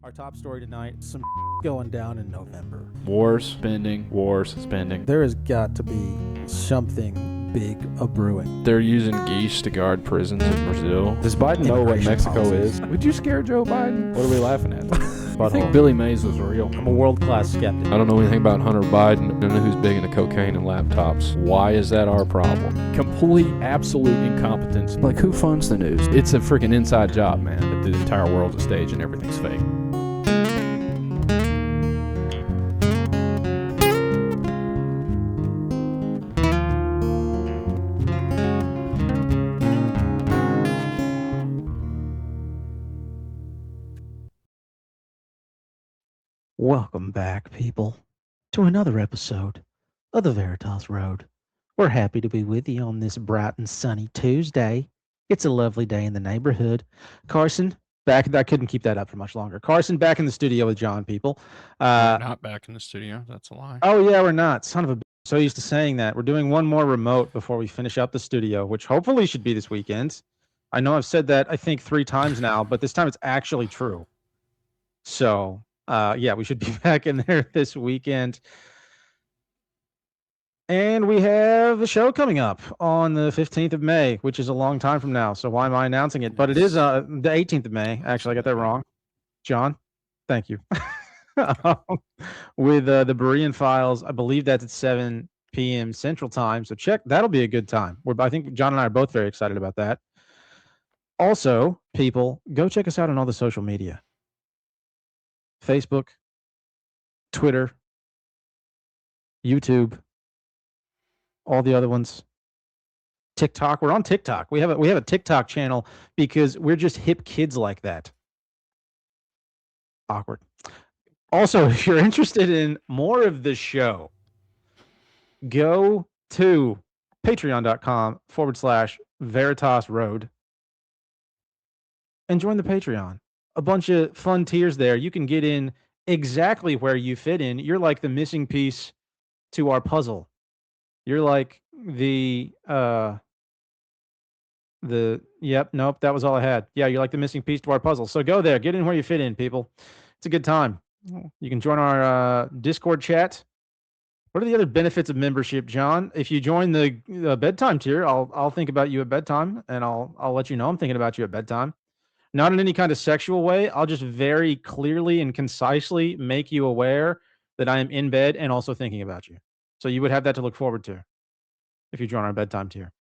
Our top story tonight, some going down in November. Wars, spending. There has got to be something big a-brewing. They're using geese to guard prisons in Brazil. Does Biden know what Immigration Mexico policies. is? Would you scare Joe Biden? What are we laughing at? I think Billy Mays was real. I'm a world-class skeptic. I don't know anything about Hunter Biden. I don't know who's big into cocaine and laptops. Why is that our problem? Complete, absolute incompetence. Like, who funds the news? It's a freaking inside job, man. That the entire world's a stage and everything's fake. Welcome back, people, to another episode of the Veritas Road. We're happy to be with you on this bright and sunny Tuesday. It's a lovely day in the neighborhood. Carson, back. I couldn't keep that up for much longer. Carson, back in the studio with John, people. We're not back in the studio. That's a lie. Oh, yeah, we're not. Son of a bitch. So used to saying that. We're doing one more remote before we finish up the studio, which hopefully should be this weekend. I know I've said that, I think, 3 times now, but this time it's actually true. So, yeah, we should be back in there this weekend. And we have a show coming up on the 15th of May, which is a long time from now. So why am I announcing it? But it is the 18th of May. Actually, I got that wrong. John, thank you. With the Berean Files, I believe that's at 7 p.m. Central Time. So check. That'll be a good time. I think John and I are both very excited about that. Also, people, go check us out on all the social media. Facebook, Twitter, YouTube, all the other ones. TikTok. We're on TikTok. We have a TikTok channel because we're just hip kids like that. Awkward. Also, if you're interested in more of the show, go to patreon.com/Veritas Road and join the Patreon. A bunch of fun tiers there. You can get in exactly where you fit in. You're like the missing piece to our puzzle. You're like nope, that was all I had. Yeah, you're like the missing piece to our puzzle. So go there, get in where you fit in, people. It's a good time. You can join our Discord chat. What are the other benefits of membership, John? If you join the bedtime tier, I'll think about you at bedtime, and I'll let you know I'm thinking about you at bedtime. Not in any kind of sexual way. I'll just very clearly and concisely make you aware that I am in bed and also thinking about you. So you would have that to look forward to if you join our bedtime tier.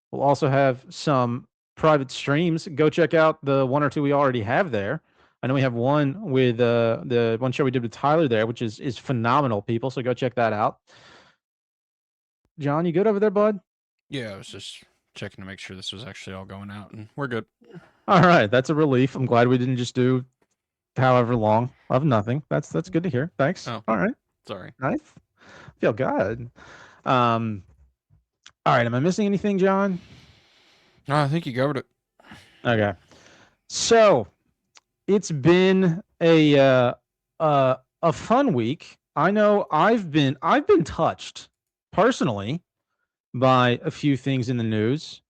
We'll also have some private streams. Go check out the 1 or 2 we already have there. I know we have one with the one show we did with Tyler there, which is phenomenal, people. So go check that out. John, you good over there, bud? Yeah, I was just checking to make sure this was actually all going out, and we're good. All right, that's a relief. I'm glad we didn't just do however long of nothing. That's good to hear. Thanks. Oh. All right. Sorry. Nice. Feel good. All right. Am I missing anything, John? No, I think you covered it. Okay. So it's been a fun week. I know I've been touched personally by a few things in the news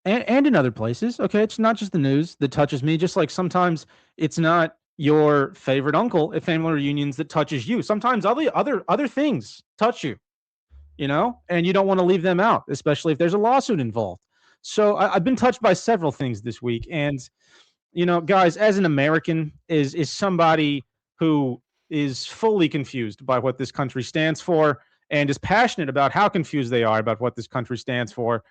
and in other places. Okay, it's not just the news that touches me. Just like sometimes it's not your favorite uncle at family reunions that touches you. Sometimes other things touch you, and you don't want to leave them out, especially if there's a lawsuit involved. So I've been touched by several things this week, and guys, as an American, is somebody who is fully confused by what this country stands for and is passionate about how confused they are about what this country stands for.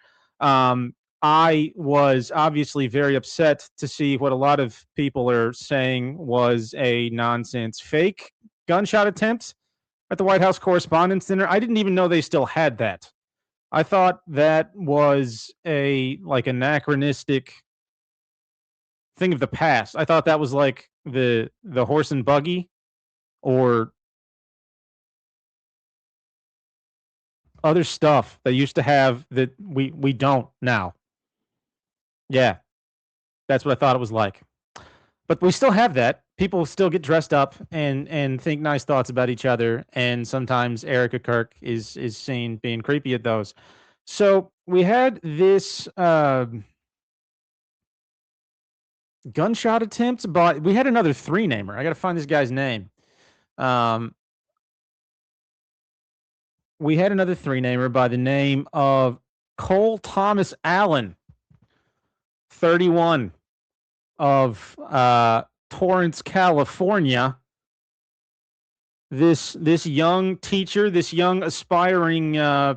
I was obviously very upset to see what a lot of people are saying was a nonsense fake gunshot attempt at the White House Correspondents' Dinner. I didn't even know they still had that. I thought that was a anachronistic thing of the past. I thought that was like the horse and buggy or other stuff they used to have that we don't now. Yeah, that's what I thought it was like. But we still have that. People still get dressed up and think nice thoughts about each other, and sometimes Erica Kirk is seen being creepy at those. So we had this gunshot attempts, but we had another three-namer. I got to find this guy's name. We had another three-namer by the name of Cole Thomas Allen, 31, of Torrance, California. This young teacher, this young aspiring, I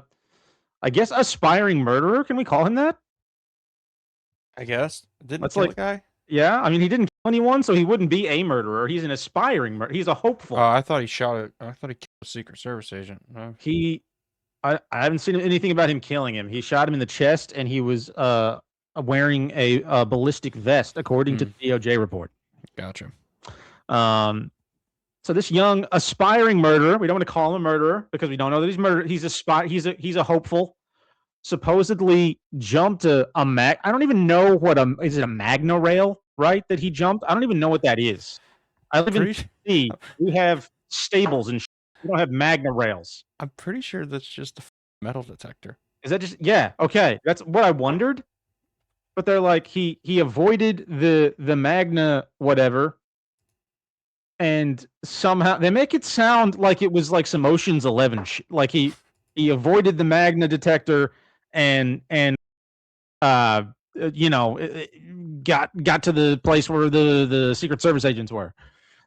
guess, aspiring murderer. Can we call him that? I guess. Didn't That's kill like- a guy? Yeah, I mean, he didn't kill anyone, so he wouldn't be a murderer. He's an aspiring murderer. He's a hopeful. I thought he shot it. I thought he killed a Secret Service agent. No. I haven't seen anything about him killing him. He shot him in the chest, and he was wearing a ballistic vest, according to the DOJ report. Gotcha. So this young aspiring murderer, we don't want to call him a murderer because we don't know that he's murdered. He's a hopeful. Supposedly jumped a mag. I don't even know what is it a Magna rail, right? That he jumped. I don't even know what that is. I live in D.C. We have stables and we don't have Magna rails. I'm pretty sure that's just a metal detector. Is that just okay? That's what I wondered. But they're like he avoided the Magna whatever, and somehow they make it sound like it was like some Ocean's 11 like he avoided the Magna detector and got to the place where the Secret Service agents were.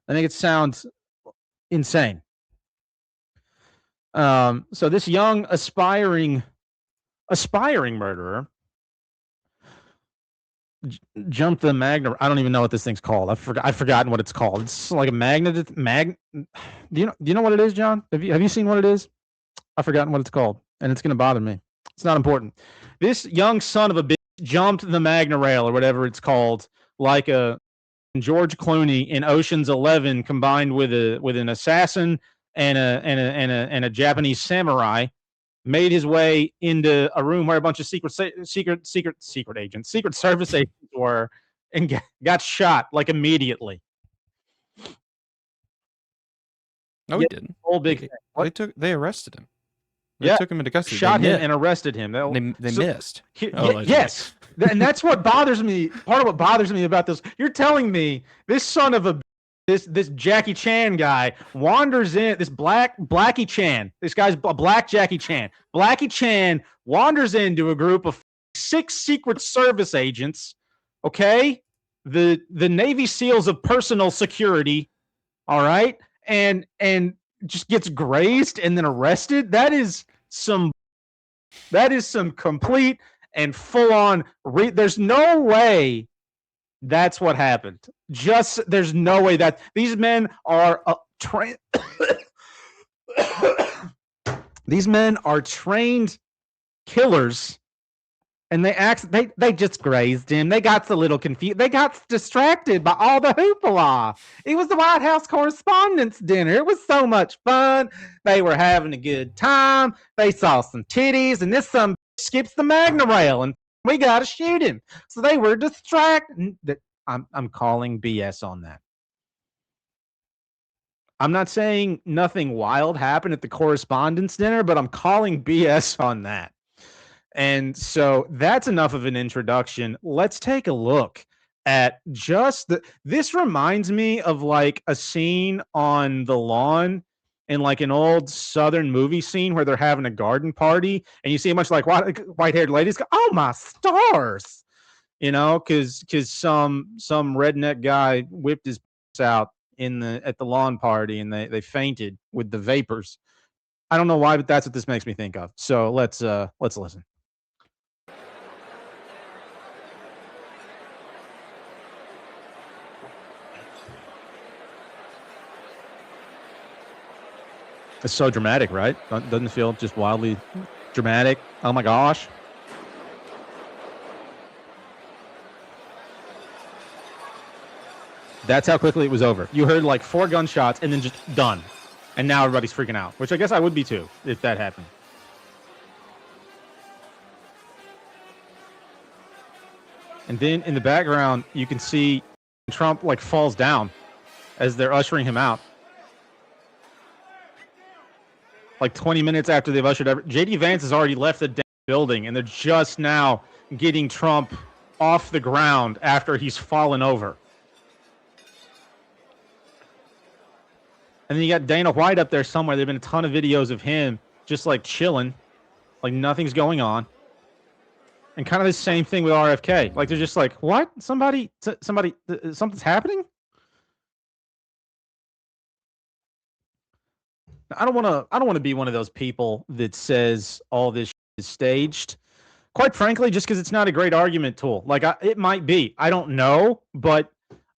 I think it sounds insane. So this young aspiring murderer jumped the Magna. I don't even know what this thing's called. I've forgotten what it's called. It's like a Magna. Do you know what it is, John? Have you seen what it is? I've forgotten what it's called, and it's going to bother me. It's not important. This young son of a bitch jumped the Magna rail or whatever it's called, like a George Clooney in Ocean's 11 combined with an assassin and a Japanese samurai. Made his way into a room where a bunch of Secret Service agents were, and got shot like immediately. No, he didn't. Whole big. They arrested him. They took him into custody. Shot him and arrested him. They missed. Yes, and that's what bothers me. Part of what bothers me about this, you're telling me this son of a this Jackie Chan guy wanders in. This Blackie Chan. This guy's a black Jackie Chan. Blackie Chan wanders into a group of 6 Secret Service agents. Okay, the Navy SEALs of personal security. All right, and just gets grazed and then arrested. That is some complete and full on. There's no way that's what happened. There's no way that these men are trained. These men are trained killers, and they just grazed him. They got a little confused. They got distracted by all the hoopla. It was the White House Correspondents' Dinner. It was so much fun. They were having a good time. They saw some titties, and this son skips the Magna rail, and we got to shoot him. So they were distracted. I'm calling BS on that. I'm not saying nothing wild happened at the Correspondents' Dinner, but I'm calling BS on that. And so that's enough of an introduction. Let's take a look at this reminds me of like a scene on the lawn in like an old Southern movie scene where they're having a garden party and you see a bunch of like white-haired ladies go, "Oh my stars," because some redneck guy whipped his out at the lawn party and they fainted with the vapors. I don't know why, but that's what this makes me think of. So let's listen. It's so dramatic, right? Doesn't it feel just wildly dramatic? Oh my gosh. That's how quickly it was over. You heard like 4 gunshots and then just done. And now everybody's freaking out, which I guess I would be too if that happened. And then in the background, you can see Trump like falls down as they're ushering him out. Like 20 minutes after they've ushered JD Vance has already left the building, and they're just now getting Trump off the ground after he's fallen over. And then you got Dana White up there somewhere. There've been a ton of videos of him just like chilling, like nothing's going on. And kind of the same thing with RFK. Like they're just like, what? Somebody, something's happening? I don't want to be one of those people that says all this is staged. Quite frankly, just because it's not a great argument tool. Like it might be. I don't know, but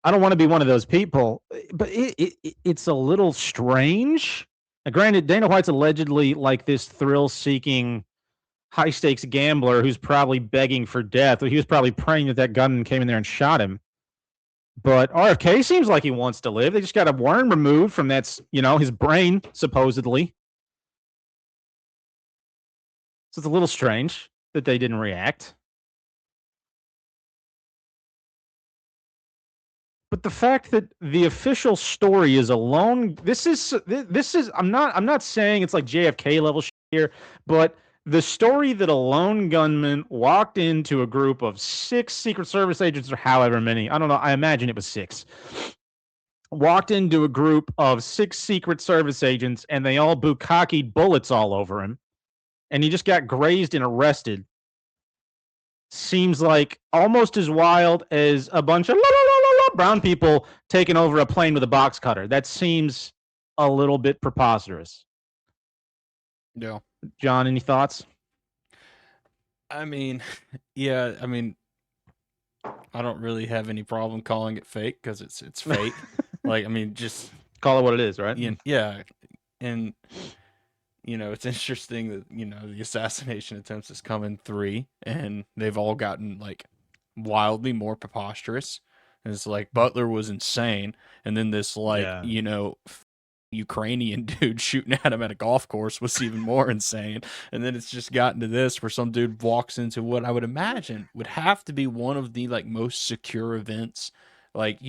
I don't want to be one of those people. But it's a little strange. Now, granted, Dana White's allegedly like this thrill-seeking, high-stakes gambler who's probably begging for death. He was probably praying that gunman came in there and shot him. But RFK seems like he wants to live. They just got a worm removed from his brain, supposedly. So it's a little strange that they didn't react. But the fact that the official story is alone, this is I'm not saying it's like JFK level shit here, but the story that a lone gunman walked into a group of 6 Secret Service agents or however many, I don't know, I imagine it was 6, walked into a group of 6 Secret Service agents and they all bukkakied bullets all over him and he just got grazed and arrested. Seems like almost as wild as a bunch of brown people taking over a plane with a box cutter. That seems a little bit preposterous. Yeah. John, any thoughts? I mean, yeah, I mean, I don't really have any problem calling it fake because it's fake. Like, I mean, just call it what it is, right? Yeah. And, it's interesting that, the assassination attempts has come in 3 and they've all gotten like wildly more preposterous. And it's like Butler was insane. And then this Ukrainian dude shooting at him at a golf course was even more insane. And then it's just gotten to this where some dude walks into what I would imagine would have to be one of the like most secure events. Like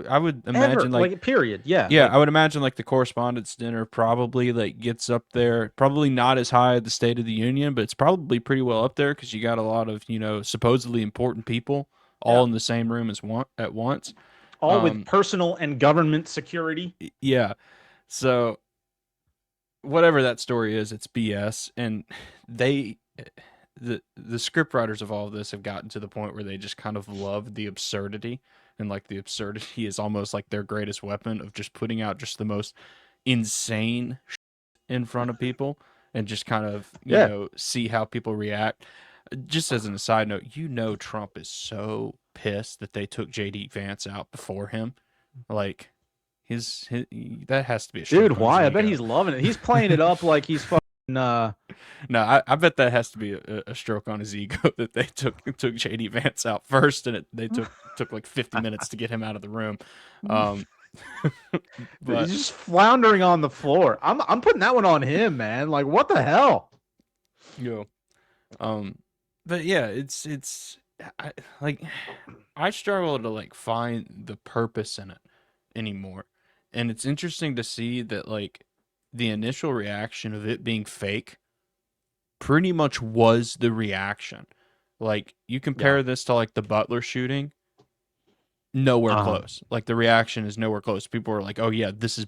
I would imagine ever, like period. Yeah. Yeah. I would imagine like the Correspondents' Dinner probably like gets up there, probably not as high as the State of the Union, but it's probably pretty well up there because you got a lot of, supposedly important people all in the same room at once. All with personal and government security. Yeah. So whatever that story is, it's BS. And the script writers of all of this have gotten to the point where they just kind of love the absurdity. And like the absurdity is almost like their greatest weapon of just putting out just the most insane shit in front of people and just kind of, see how people react. Just as an aside note, Trump is so pissed that they took JD Vance out before him. Like, his that has to be a dude. Why? I bet he's loving it. He's playing it up like he's fucking. No, I bet that has to be a stroke on his ego that they took JD Vance out first, and they took like 50 minutes to get him out of the room. But he's just floundering on the floor. I'm putting that one on him, man. Like, what the hell? Yo, but yeah, I struggle to like find the purpose in it anymore. And it's interesting to see that like the initial reaction of it being fake pretty much was the reaction. Like you compare this to like the Butler shooting, nowhere close. Like the reaction is nowhere close. People are like, "Oh yeah, this is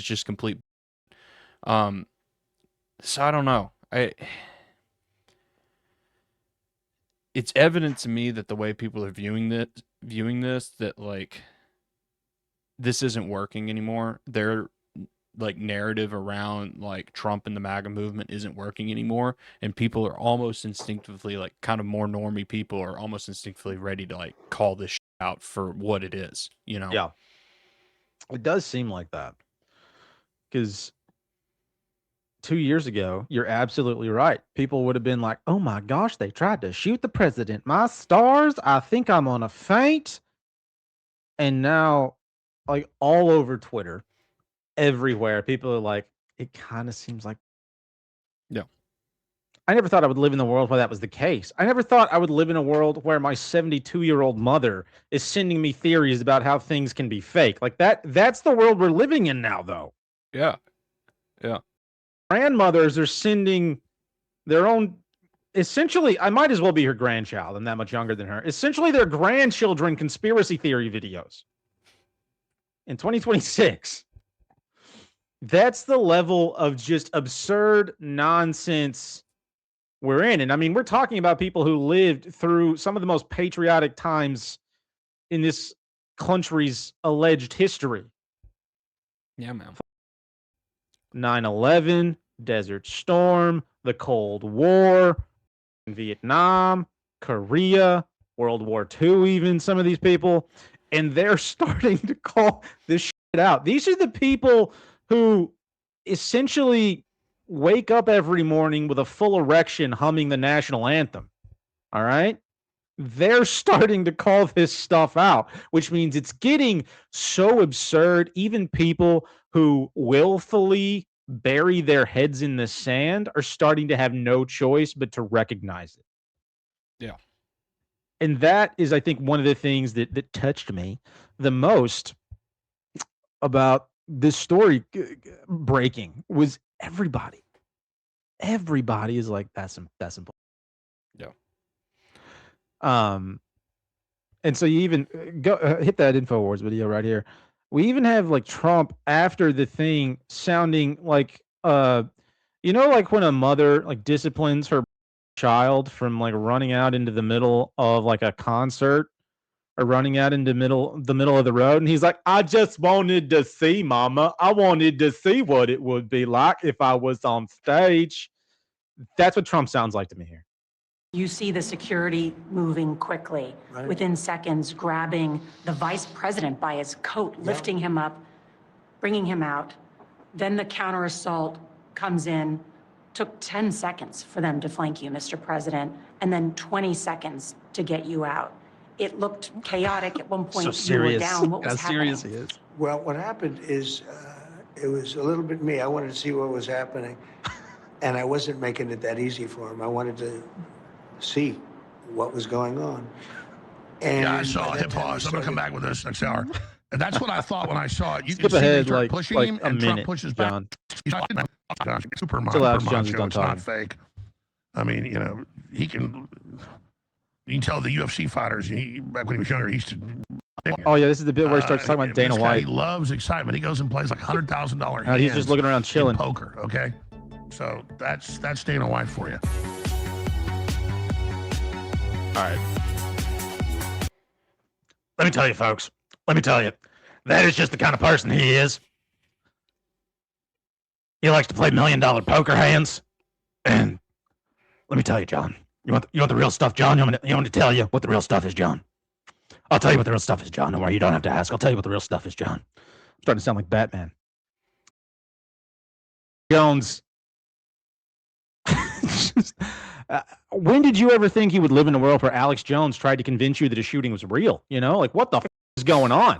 just complete." So I don't know. It's evident to me that the way people are viewing this that like this isn't working anymore. Their like narrative around like Trump and the MAGA movement isn't working anymore, and people are almost instinctively like kind of more normie people are almost instinctively ready to like call this shit out for what it is, Yeah, it does seem like that because 2 years ago, you're absolutely right. People would have been like, "Oh my gosh, they tried to shoot the president. My stars, I think I'm on a faint." And now, like all over Twitter, everywhere, people are like, "It kind of seems like." Yeah. I never thought I would live in the world where that was the case. I never thought I would live in a world where my 72-year-old mother is sending me theories about how things can be fake. Like that's the world we're living in now, though. Yeah. Yeah. Grandmothers are sending their own essentially, I might as well be her grandchild. I'm that much younger than her. Essentially, their grandchildren conspiracy theory videos in 2026. That's the level of just absurd nonsense we're in. And I mean, we're talking about people who lived through some of the most patriotic times in this country's alleged history. Yeah, man. 9/11, Desert Storm, the Cold War, Vietnam, Korea, World War II, even some of these people. And they're starting to call this shit out. These are the people who essentially wake up every morning with a full erection humming the national anthem. All right? They're starting to call this stuff out, which means it's getting so absurd. Even people who willfully bury their heads in the sand are starting to have no choice but to recognize it. Yeah. And that is, I think, one of the things that touched me the most about this story breaking was everybody. Everybody is like, that's important. Yeah. And so you even go hit that InfoWars video right here. We even have like Trump after the thing sounding like like when a mother like disciplines her child from like running out into the middle of like a concert or running out into the middle of the road, and he's like, I just wanted to see, mama. I wanted to see what it would be like if I was on stage. That's what Trump sounds like to me here. You see the security moving quickly, within seconds, grabbing the vice president by his coat, lifting him up, bringing him out. Then the counter assault comes in. Took 10 seconds for them to flank you, Mr. President, and then 20 seconds to get you out. It looked chaotic at one point. So you were serious. down. What was happening? Serious he is. Well, what happened is it was a little bit me. I wanted to see what was happening, and I wasn't making it that easy for him. I wanted to see what was going on. And yeah, I saw it. Hit pause. I'm going to come back with this next hour. And that's what I thought when I saw it. You Skip can see ahead they start like, pushing like him, a and minute, Trump pushes John. back. He's not Superman. Till Alex Superman Jones is show. done It's not talking. fake. I mean, you can tell the UFC fighters, back when he was younger, he used to. Oh yeah, this is the bit where he starts talking about Dana this guy, White. He loves excitement. He goes and plays like $100,000 hands. He's just looking around chilling. In poker, okay? So that's Dana White for you. All right. Let me tell you, folks. Let me tell you. That is just the kind of person he is. He likes to play $1 million poker hands. And let me tell you, John. You want the real stuff, John? You want me to tell you what the real stuff is, John? I'll tell you what the real stuff is, John. Don't worry, you don't have to ask. I'll tell you what the real stuff is, John. I'm starting to sound like Batman. Jones. When did you ever think you would live in a world where Alex Jones tried to convince you that a shooting was real? You know, like what the is going on?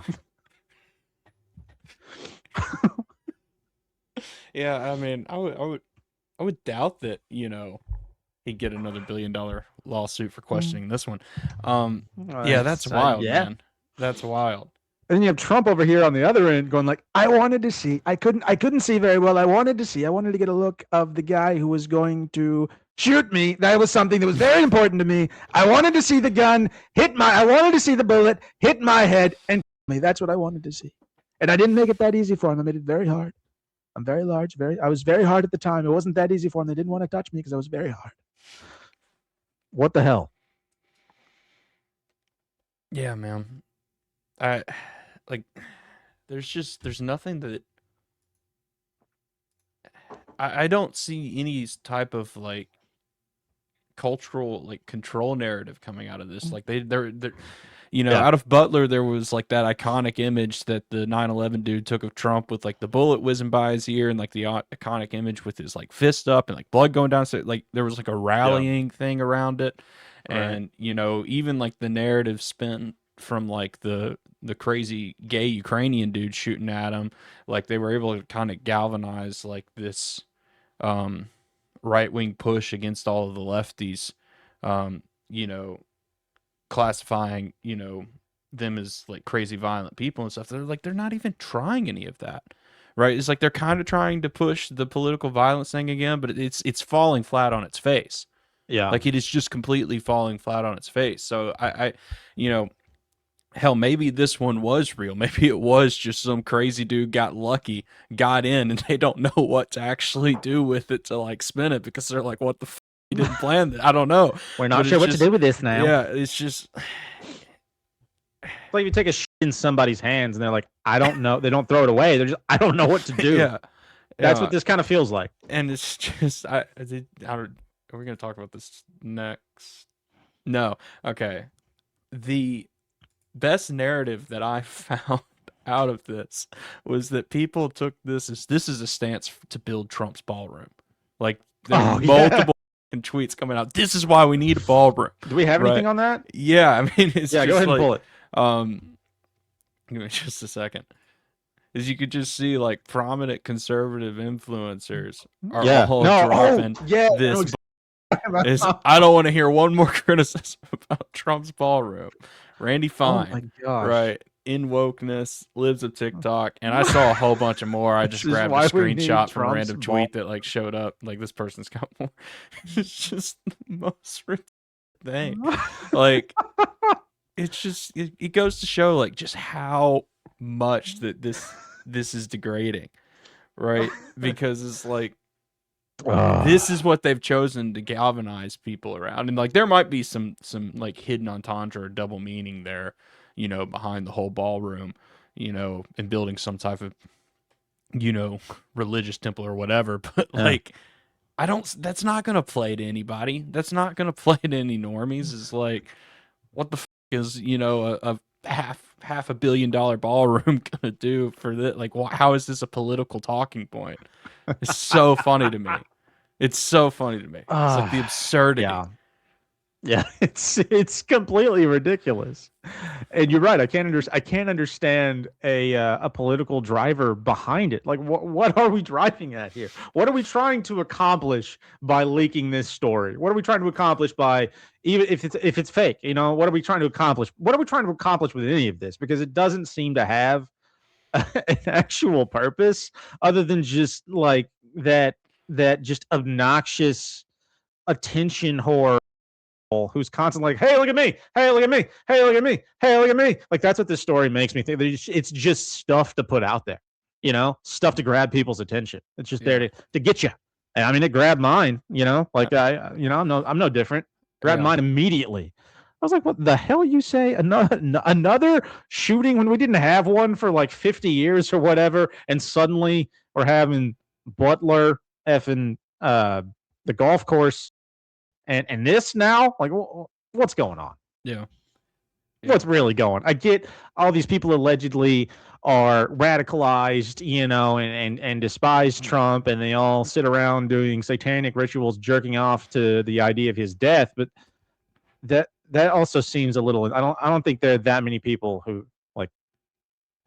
Yeah, I mean, I would doubt that, he'd get another $1 billion lawsuit for questioning this one. Yeah, that's wild, man. That's wild. And then you have Trump over here on the other end going like, I wanted to see. I couldn't see very well. I wanted to see. I wanted to get a look of the guy who was going to shoot me. That was something that was very important to me. I wanted to see the gun I wanted to see the bullet hit my head and me. That's what I wanted to see. And I didn't make it that easy for him. I made it very hard. I'm very large. I was very hard at the time. It wasn't that easy for him. They didn't want to touch me because I was very hard. What the hell? Yeah, man. There's nothing that I don't see any type of like cultural like control narrative coming out of this. Like they're out of Butler there was like that iconic image that the 9/11 dude took of Trump with like the bullet whizzing by his ear and like the iconic image with his like fist up and like blood going down. So like there was like a rallying thing around it. Right. And even like the narrative spin from like the crazy gay Ukrainian dude shooting at him, like they were able to kind of galvanize like this right-wing push against all of the lefties, classifying them as like crazy violent people and stuff. They're not even trying any of that, right? It's like they're kind of trying to push the political violence thing again, but it's falling flat on its face. Yeah. Like, it is just completely falling flat on its face. So I you know, hell, maybe this one was real. Maybe it was just some crazy dude got lucky, got in, and they don't know what to actually do with it to like spin it because they're like, what the f? You didn't plan that. I don't know. We're not But sure it's what to just- do with this now. Yeah, it's just It's like you take a shit in somebody's hands and they're like, I don't know. They don't throw it away. They're just, I don't know what to do. yeah. That's Yeah. what this kind of feels like. And it's just are we gonna talk about this next? No. Okay. The best narrative that I found out of this was that people took this as a stance to build Trump's ballroom. Like, there are Oh, yeah. multiple tweets coming out. This is why we need a ballroom. Do we have Right. anything on that? Yeah, I mean, it's Yeah, just go ahead like, and pull it. give me just a second. Is you could just see like prominent conservative influencers are Yeah. all No, dropping yeah. I know this. exactly. Is I don't want to hear one more criticism about Trump's ballroom. Randy Oh Fine, my gosh. right? In wokeness, lives of TikTok, and I saw a whole bunch of more. I just This is grabbed a why we need screenshot from a Trump's random tweet that like showed up. Like, this person's got more. It's just the most ridiculous thing. Like, it's just it goes to show like just how much that this is degrading, right? Because it's like, this is what they've chosen to galvanize people around, and like there might be some like hidden entendre or double meaning there, you know, behind the whole ballroom, you know, and building some type of, you know, religious temple or whatever. But like, that's not gonna play to anybody. That's not gonna play to any normies. It's like, what the is, you know, a half $1 billion ballroom gonna do for that? Like, how is this a political talking point? It's so funny to me. It's so funny to me. It's like the absurdity. Yeah. Yeah, it's completely ridiculous, and you're right. I can't understand a political driver behind it. Like, what are we driving at here? What are we trying to accomplish by leaking this story? What are we trying to accomplish by, even if it's fake? You know, what are we trying to accomplish? What are we trying to accomplish with any of this? Because it doesn't seem to have an actual purpose other than just like that just obnoxious attention whore who's constantly like, hey, look at me, hey, look at me, hey, look at me, hey, look at me. Like, that's what this story makes me think. It's just stuff to put out there, you know, stuff to grab people's attention. It's just there to get you. And I mean, it grabbed mine, you know, like I'm no different. Grabbed mine immediately. I was like, what the hell you say? Another shooting when we didn't have one for like 50 years or whatever, and suddenly we're having Butler effing the golf course. And this now, like, what's going on? Yeah. What's really going? I get all these people allegedly are radicalized, you know, and despise Trump, and they all sit around doing satanic rituals, jerking off to the idea of his death. But that also seems a little. I don't think there are that many people who like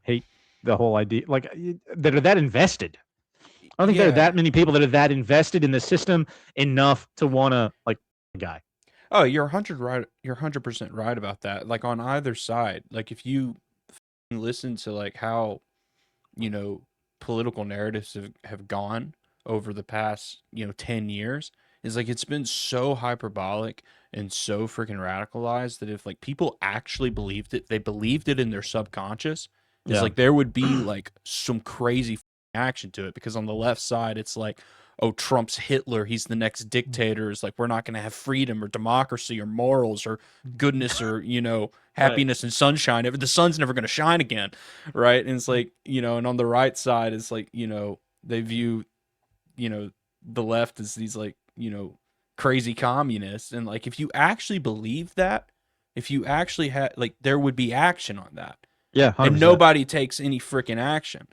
hate the whole idea, like that are that invested. I don't think there are that many people that are that invested in the system enough to want to like the guy. Oh, you're 100% right about that. Like, on either side, like if you listen to like how, you know, political narratives have gone over the past, you know, 10 years, is like it's been so hyperbolic and so freaking radicalized that if like people actually believed it, they believed it in their subconscious. It's like there would be like some crazy action to it, because on the left side it's like, oh, Trump's Hitler, he's the next dictator. It's like, we're not going to have freedom or democracy or morals or goodness or, you know, happiness and sunshine. The sun's never going to shine again, right? And it's like, you know, and on the right side it's like, you know, they view, you know, the left as these like, you know, crazy communists. And like, if you actually believe that, if you actually had, like, there would be action on that. Yeah, 100%. And nobody takes any freaking action.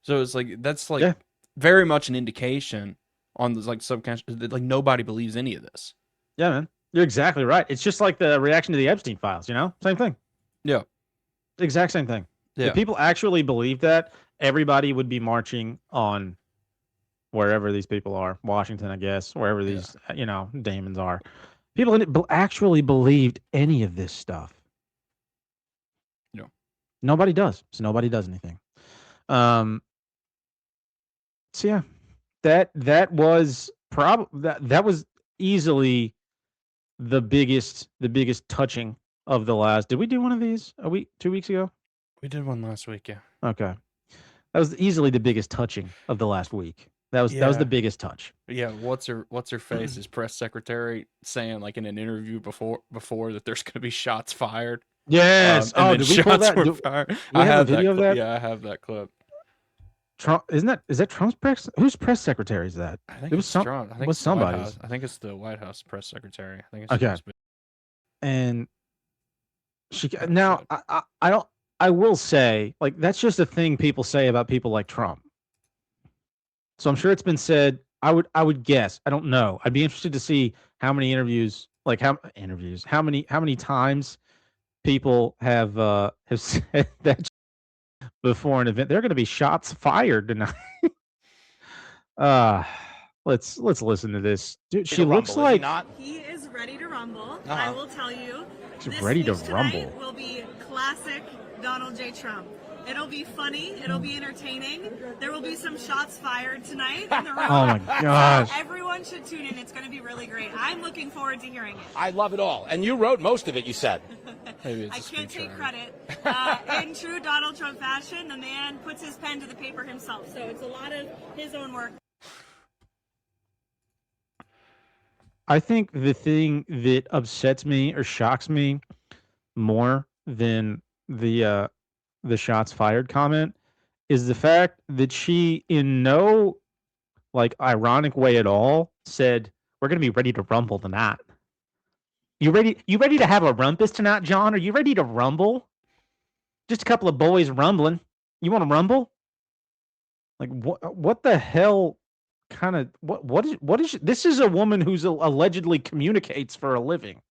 So it's like, that's like very much an indication on the like subconscious that like nobody believes any of this. Yeah, man, you're exactly right. It's just like the reaction to the Epstein files, you know, same thing. Yeah, exact same thing. Yeah. If people actually believe that, everybody would be marching on wherever these people are, Washington, I guess, wherever these you know, demons are. People actually believed any of this stuff. No, nobody does. So nobody does anything. So yeah, that was that was easily the biggest touching of the last. Did we do one of these 2 weeks ago? We did one last week, yeah. Okay, that was easily the biggest touching of the last week. That was Yeah. the biggest touch. Yeah, what's her face? His press secretary saying like in an interview before that there's going to be shots fired. Yes. And then did we pull shots that? were Do fired. we I have a have video of clip. that? Yeah, I have that clip. Trump is that Trump's press? Whose press secretary is that? I think It was it's some- Trump. I think was it's the White somebody's. House. I think it's the White House press secretary. I think it's Okay. Trump's. And she Oh, now shit. I don't. I will say, like, that's just a thing people say about people like Trump. So I'm sure it's been said. I would guess. I don't know. I'd be interested to see how many interviews, how many times people have said that before an event. There are going to be shots fired tonight. Let's listen to this. Dude, she looks like He is ready to rumble. I will tell you. she's This ready to news tonight rumble. will be classic Donald J. Trump. It'll be funny. It'll be entertaining. There will be some shots fired tonight in the room. Oh my gosh. Everyone should tune in. It's going to be really great. I'm looking forward to hearing it. I love it all. And you wrote most of it, you said. Maybe it's I a can't take speechwriter. credit. In true Donald Trump fashion, the man puts his pen to the paper himself. So it's a lot of his own work. I think the thing that upsets me or shocks me more than the shots fired comment is the fact that she, in no like ironic way at all, said we're gonna be ready to rumble tonight. You ready to have a rumpus tonight, John? Are you ready to rumble? Just a couple of boys rumbling. You want to rumble? Like what the hell kind of what is this? Is a woman who's allegedly communicates for a living,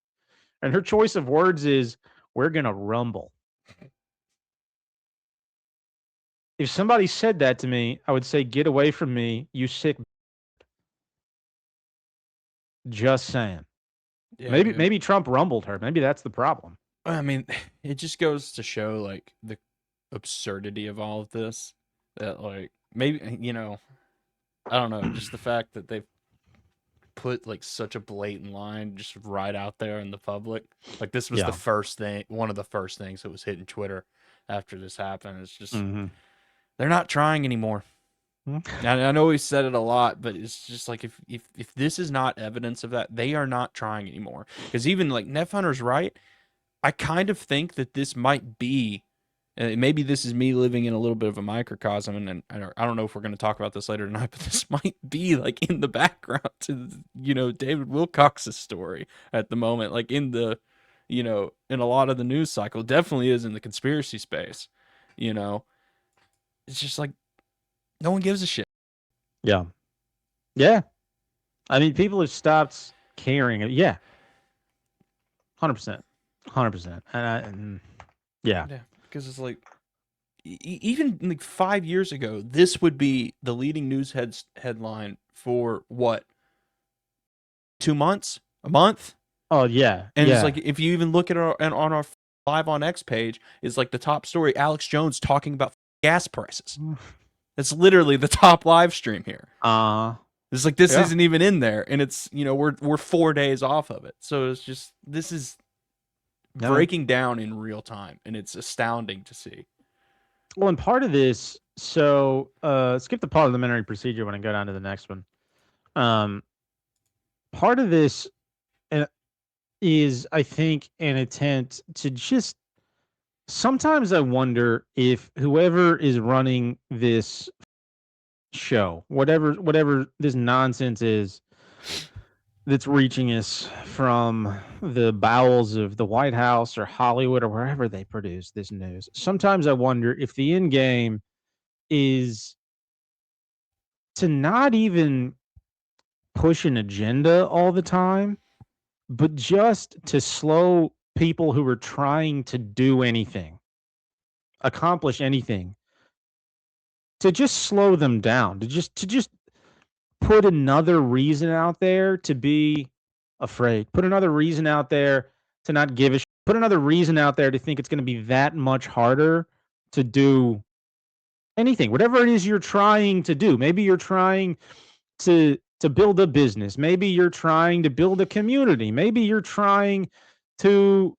and her choice of words is we're gonna rumble. If somebody said that to me, I would say, get away from me, you sick. Just saying. Yeah, maybe dude. maybe Trump rumbled her. Maybe that's the problem. I mean, it just goes to show like the absurdity of all of this. That like maybe I don't know, just the fact that they've put like such a blatant line just right out there in the public. Like this was Yeah. the first thing, one of the first things that was hitting Twitter after this happened. It's just they're not trying anymore. I know we said it a lot, but it's just like if this is not evidence of that, they are not trying anymore. Because even like Nefhunter's right, I kind of think that this might be, maybe this is me living in a little bit of a microcosm, and I don't know if we're going to talk about this later tonight, but this might be like in the background to David Wilcox's story at the moment, like in the in a lot of the news cycle, definitely is in the conspiracy space. It's just like no one gives a shit. Yeah. I mean, people have stopped caring. Yeah. 100%. 100%. And yeah. Because it's like even like 5 years ago, this would be the leading news headline for what? 2 months? A month? Oh yeah. And yeah. it's like if you even look at on our Live on X page, it's like the top story, Alex Jones talking about gas prices. That's literally the top live stream here. It's like this isn't even in there, and it's we're 4 days off of it. So it's just this is breaking down in real time, and it's astounding to see. Well, and part of this, so skip the parliamentary procedure when I go down to the next one. Part of this is, I think, an attempt to just. Sometimes I wonder if whoever is running this show, whatever this nonsense is, that's reaching us from the bowels of the White House or Hollywood or wherever they produce this news. Sometimes I wonder if the end game is to not even push an agenda all the time, but just to slow people who are trying to do anything, accomplish anything, to just slow them down, to just put another reason out there to be afraid, put another reason out there to not give a shit, put another reason out there to think it's going to be that much harder to do anything, whatever it is you're trying to do. Maybe you're trying to to build a business. Maybe you're trying to build a community. Maybe you're trying to,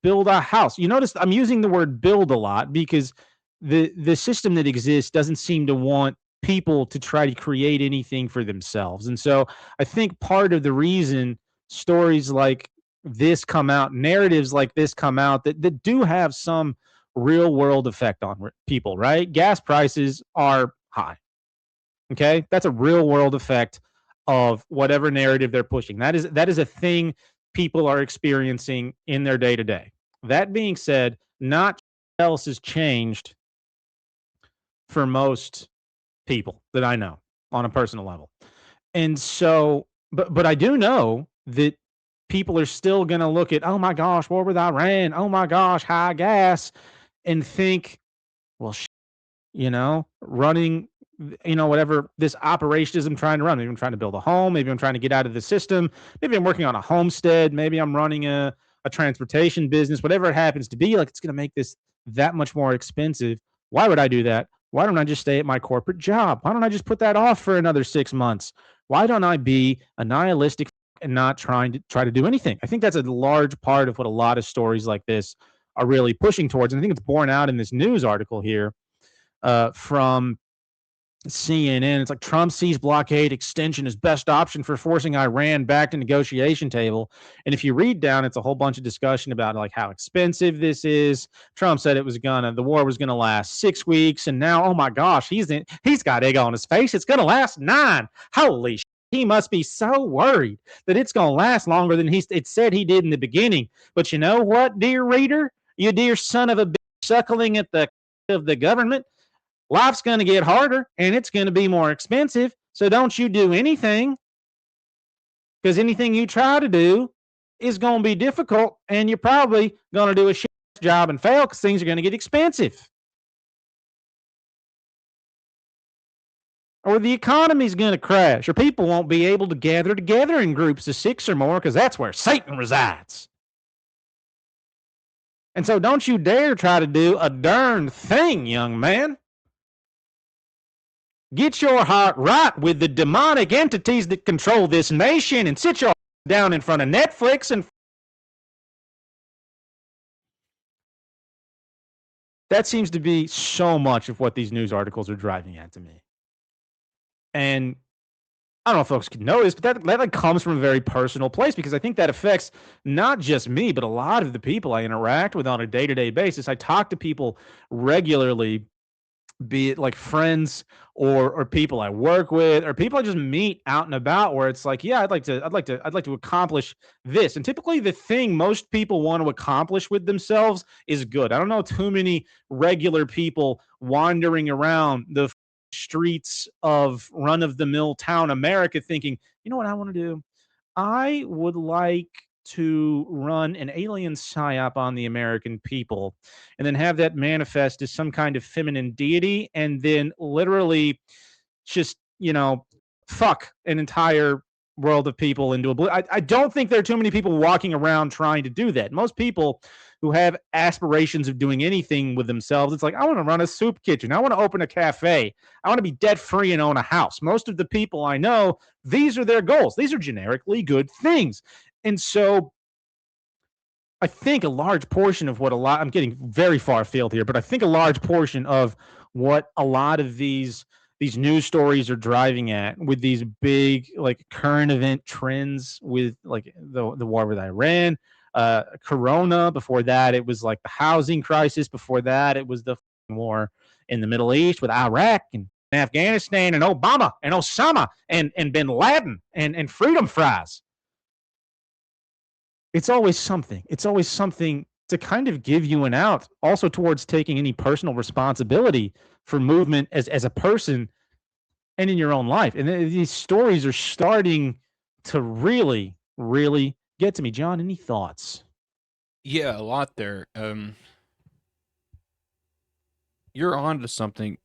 build a house. You notice I'm using the word build a lot because the system that exists doesn't seem to want people to try to create anything for themselves. And so I think part of the reason stories like this come out, narratives like this come out that do have some real world effect on people, right? Gas prices are high. Okay? That's a real world effect of whatever narrative they're pushing. That is a thing people are experiencing in their day to day. That being said, not else has changed for most people that I know on a personal level. And so, but I do know that people are still going to look at, oh my gosh, war with Iran, oh my gosh, high gas, and think, well, running, whatever this operation is I'm trying to run. Maybe I'm trying to build a home. Maybe I'm trying to get out of the system. Maybe I'm working on a homestead. Maybe I'm running a transportation business, whatever it happens to be. Like, it's going to make this that much more expensive. Why would I do that? Why don't I just stay at my corporate job? Why don't I just put that off for another 6 months? Why don't I be a nihilistic and not try to do anything? I think that's a large part of what a lot of stories like this are really pushing towards. And I think it's borne out in this news article here from CNN. It's like Trump sees blockade extension as best option for forcing Iran back to negotiation table. And if you read down, it's a whole bunch of discussion about like how expensive this is. Trump said the war was gonna last 6 weeks, and now, oh my gosh, he's got egg on his face. It's gonna last 9. Holy shit. He must be so worried that it's gonna last longer than it said he did in the beginning. But you know what, dear reader, you dear son of a bitch suckling at the of the government, life's going to get harder and it's going to be more expensive. So don't you do anything, because anything you try to do is going to be difficult and you're probably going to do a shit job and fail because things are going to get expensive. Or the economy's going to crash, or people won't be able to gather together in groups of 6 or more because that's where Satan resides. And so don't you dare try to do a darn thing, young man. Get your heart right with the demonic entities that control this nation and sit your down in front of Netflix and that seems to be so much of what these news articles are driving at to me. And I don't know if folks can notice, but that comes from a very personal place, because I think that affects not just me, but a lot of the people I interact with on a day-to-day basis. I talk to people regularly, be it like friends or people I work with or people I just meet out and about, where it's like, yeah, I'd like to accomplish this. And typically the thing most people want to accomplish with themselves is good. I don't know too many regular people wandering around the streets of run-of-the-mill town America thinking, you know what I want to do? I would like to run an alien psyop on the American people and then have that manifest as some kind of feminine deity and then literally just, fuck an entire world of people into I don't think there are too many people walking around trying to do that. Most people who have aspirations of doing anything with themselves, it's like, I want to run a soup kitchen. I want to open a cafe. I want to be debt free and own a house. Most of the people I know, these are their goals. These are generically good things. And so I think a large portion of I'm getting very far afield here, but I think a large portion of what a lot of these news stories are driving at with these big like current event trends with like the war with Iran, Corona. Before that, it was like the housing crisis. Before that, it was the war in the Middle East with Iraq and Afghanistan and Obama and Osama and bin Laden and freedom fries. It's always something. It's always something to kind of give you an out, also towards taking any personal responsibility for movement as a person and in your own life. And these stories are starting to really, really get to me. John, any thoughts? Yeah, a lot there. You're on to something,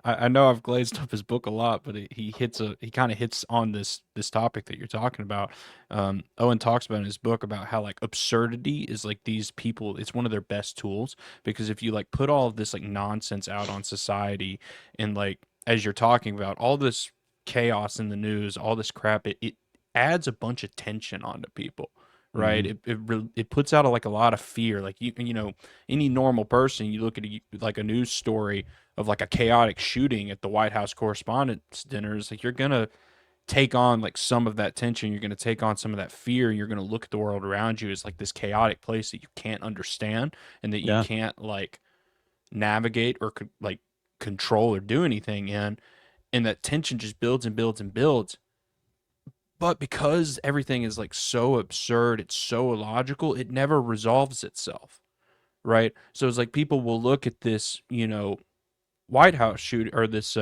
I know I've glazed up his book a lot, but he kind of hits on this topic that you're talking about. Owen talks about in his book about how like absurdity is like these people, it's one of their best tools, because if you like put all of this like nonsense out on society and like as you're talking about all this chaos in the news, all this crap, it adds a bunch of tension onto people, right? It puts out a lot of fear. Like you know, any normal person, you look at like a news story of like a chaotic shooting at the White House Correspondents' Dinner, it's like you're gonna take on like some of that tension, you're gonna take on some of that fear, and you're gonna look at the world around you as like this chaotic place that you can't understand and that you Yeah. can't like navigate or like control or do anything in, and that tension just builds and builds and builds. But because everything is like so absurd, it's so illogical, it never resolves itself, right? So it's like people will look at this, you know, White House shoot or this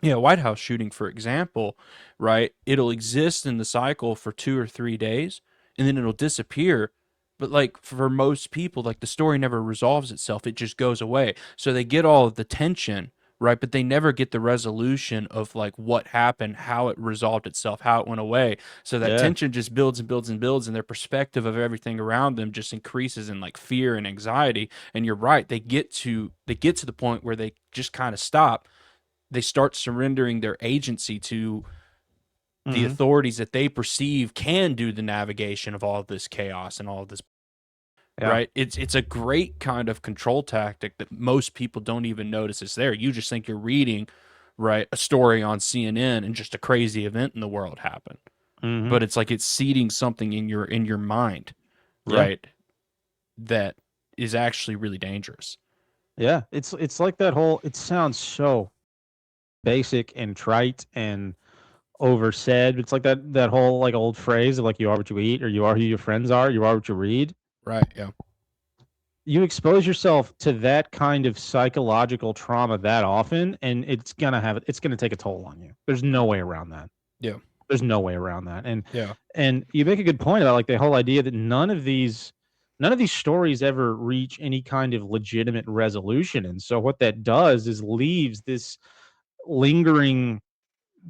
White House shooting, for example, right? It'll exist in the cycle for 2 or 3 days and then it'll disappear. But like for most people, like the story never resolves itself. It just goes away. So they get all of the tension, right? But they never get the resolution of like what happened, how it resolved itself, how it went away. So that Yeah. tension just builds and builds and builds, and their perspective of everything around them just increases in like fear and anxiety. And you're right, they get to the point where they just kind of stop. They start surrendering their agency to the authorities that they perceive can do the navigation of all of this chaos and all of this, Yeah. right? It's a great kind of control tactic that most people don't even notice is there. You just think you're reading, right, a story on CNN and just a crazy event in the world happened. But it's like it's seeding something in your mind, Yeah. right? That is actually really dangerous. Yeah. It's like that whole. It sounds so basic and trite and oversaid. It's like that whole like old phrase of like you are what you eat, or you are who your friends are. You are what you read. Right. Yeah. You expose yourself to that kind of psychological trauma that often, and it's gonna take a toll on you. There's no way around that. Yeah. There's no way around that. Yeah. And you make a good point about like the whole idea that none of these stories ever reach any kind of legitimate resolution. And so what that does is leaves this lingering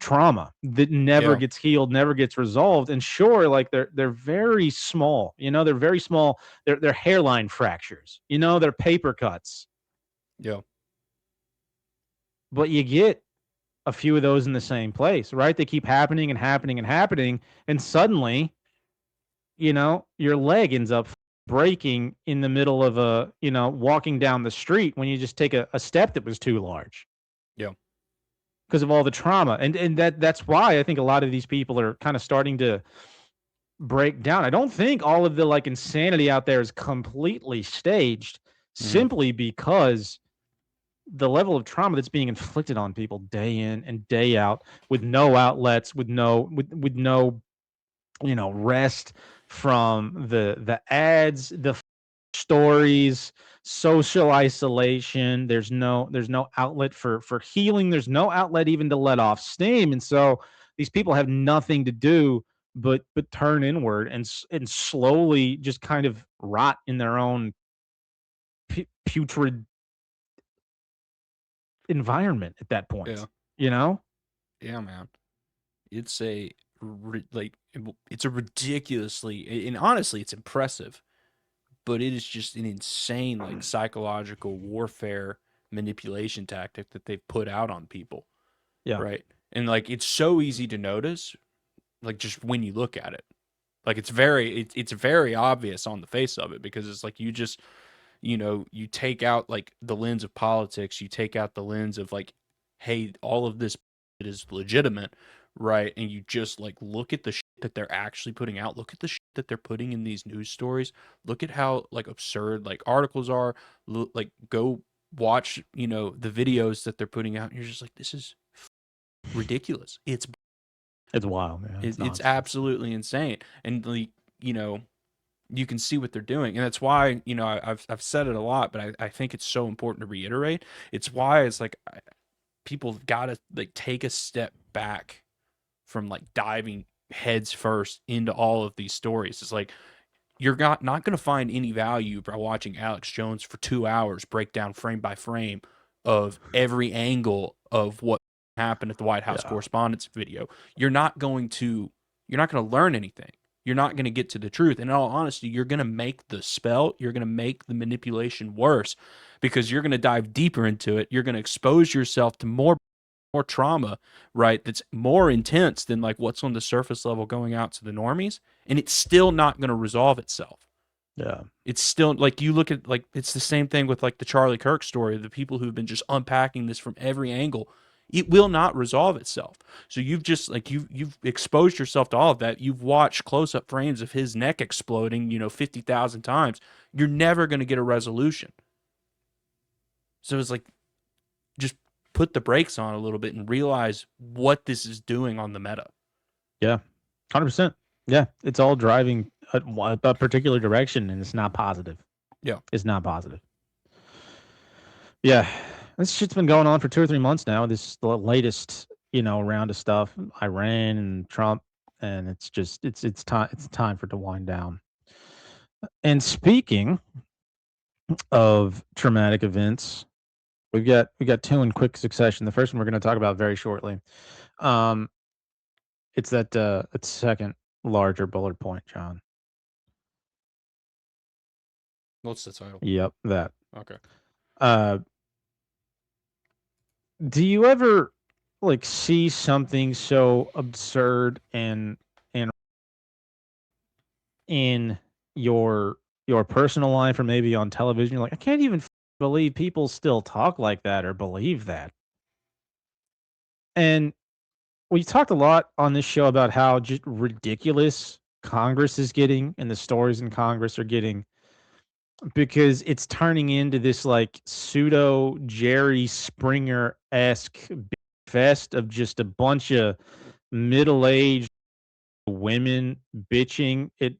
trauma that never Yeah. gets healed, never gets resolved. And sure, like they're very small, they're very small. They're hairline fractures, they're paper cuts. Yeah. But you get a few of those in the same place, right? They keep happening and happening and happening, and suddenly, your leg ends up breaking in the middle of walking down the street when you just take a step that was too large. Yeah. Because of all the trauma. And that's why I think a lot of these people are kind of starting to break down. I don't think all of the like insanity out there is completely staged, simply because the level of trauma that's being inflicted on people day in and day out, with no outlets, with no rest from the ads, the stories, social isolation. There's no outlet for healing. There's no outlet even to let off steam. And so these people have nothing to do but turn inward and slowly just kind of rot in their own putrid environment at that point. Yeah. Yeah, man. It's a it's a ridiculously, and honestly, it's impressive, but it is just an insane like psychological warfare manipulation tactic that they've put out on people. Yeah. Right. And like it's so easy to notice, like just when you look at it. Like it's very obvious on the face of it, because it's like you just, you take out like the lens of politics, you take out the lens of like, hey, all of this is legitimate, right? And you just like look at the shit that they're actually putting out, look at the shit that they're putting in these news stories, look at how like absurd like articles are, like go watch, the videos that they're putting out, and you're just like, this is ridiculous. It's wild, man. it's absolutely insane. And like, you can see what they're doing. And that's why, I've said it a lot, but I think it's so important to reiterate. It's why it's like people got to like take a step back from like diving heads first into all of these stories. It's like you're not going to find any value by watching Alex Jones for 2 hours break down frame by frame of every angle of what happened at the White House Correspondents' video. You're not going to learn anything. You're not going to get to the truth. And in all honesty, you're going to make you're going to make the manipulation worse, because you're going to dive deeper into it. You're going to expose yourself to more more trauma, right? That's more intense than like what's on the surface level going out to the normies, and it's still not going to resolve itself. Yeah. It's still like you look at like it's the same thing with like the Charlie Kirk story, the people who've been just unpacking this from every angle. It will not resolve itself. So you've just like you've exposed yourself to all of that. You've watched close-up frames of his neck exploding, 50,000 times. You're never going to get a resolution. So it's like just put the brakes on a little bit and realize what this is doing on the meta. Yeah. 100%. Yeah, it's all driving a particular direction, and it's not positive. Yeah. It's not positive. Yeah. This shit's been going on for 2 or 3 months now. This the latest, round of stuff, Iran and Trump, and it's just it's time for it to wind down. And speaking of traumatic events, we got two in quick succession. The first one we're going to talk about very shortly. It's that second larger bullet point, John. What's the title? Yep, that. Okay. Do you ever see something so absurd and in your personal life or maybe on television? You're like, I can't even believe people still talk like that or believe that. And we talked a lot on this show about how just ridiculous Congress is getting and the stories in Congress are getting, because it's turning into this pseudo Jerry Springer-esque fest of just a bunch of middle-aged women bitching at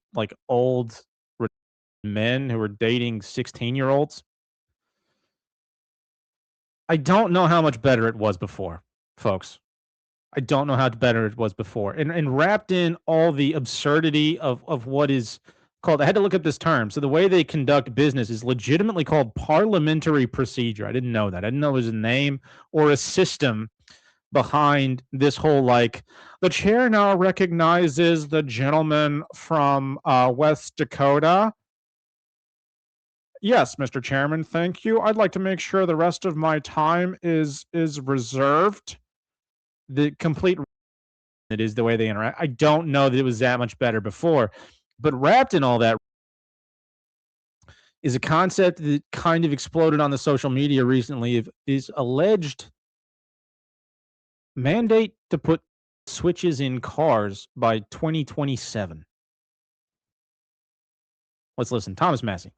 old men who are dating 16-year-olds. I don't know how much better it was before, folks. I don't know how better it was before. And wrapped in all the absurdity of what is called, I had to look up this term. So the way they conduct business is legitimately called parliamentary procedure. I didn't know that. I didn't know it was a name or a system behind this whole the chair now recognizes the gentleman from West Dakota. Yes, Mr. Chairman, thank you. I'd like to make sure the rest of my time is reserved. The complete it is the way they interact. I don't know that it was that much better before, but wrapped in all that is a concept that kind of exploded on the social media recently of this alleged mandate to put switches in cars by 2027. Let's listen. Thomas Massey.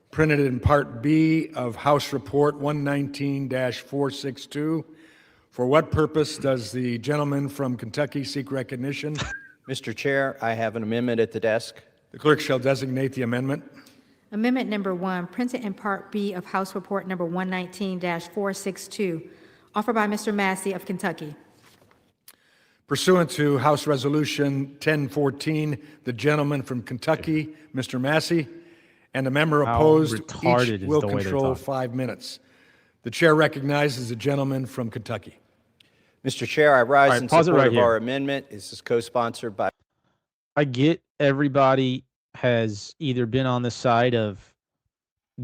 Printed in Part B of House Report 119-462. For what purpose does the gentleman from Kentucky seek recognition? Mr. Chair, I have an amendment at the desk. The clerk shall designate the amendment. Amendment number 1, printed in Part B of House Report number 119-462, offered by Mr. Massey of Kentucky. Pursuant to House Resolution 1014, the gentleman from Kentucky, Mr. Massey, and a member opposed, each will control 5 minutes. The chair recognizes the gentleman from Kentucky. Mr. Chair, I rise in support of our amendment. This is co-sponsored by... I get everybody has either been on the side of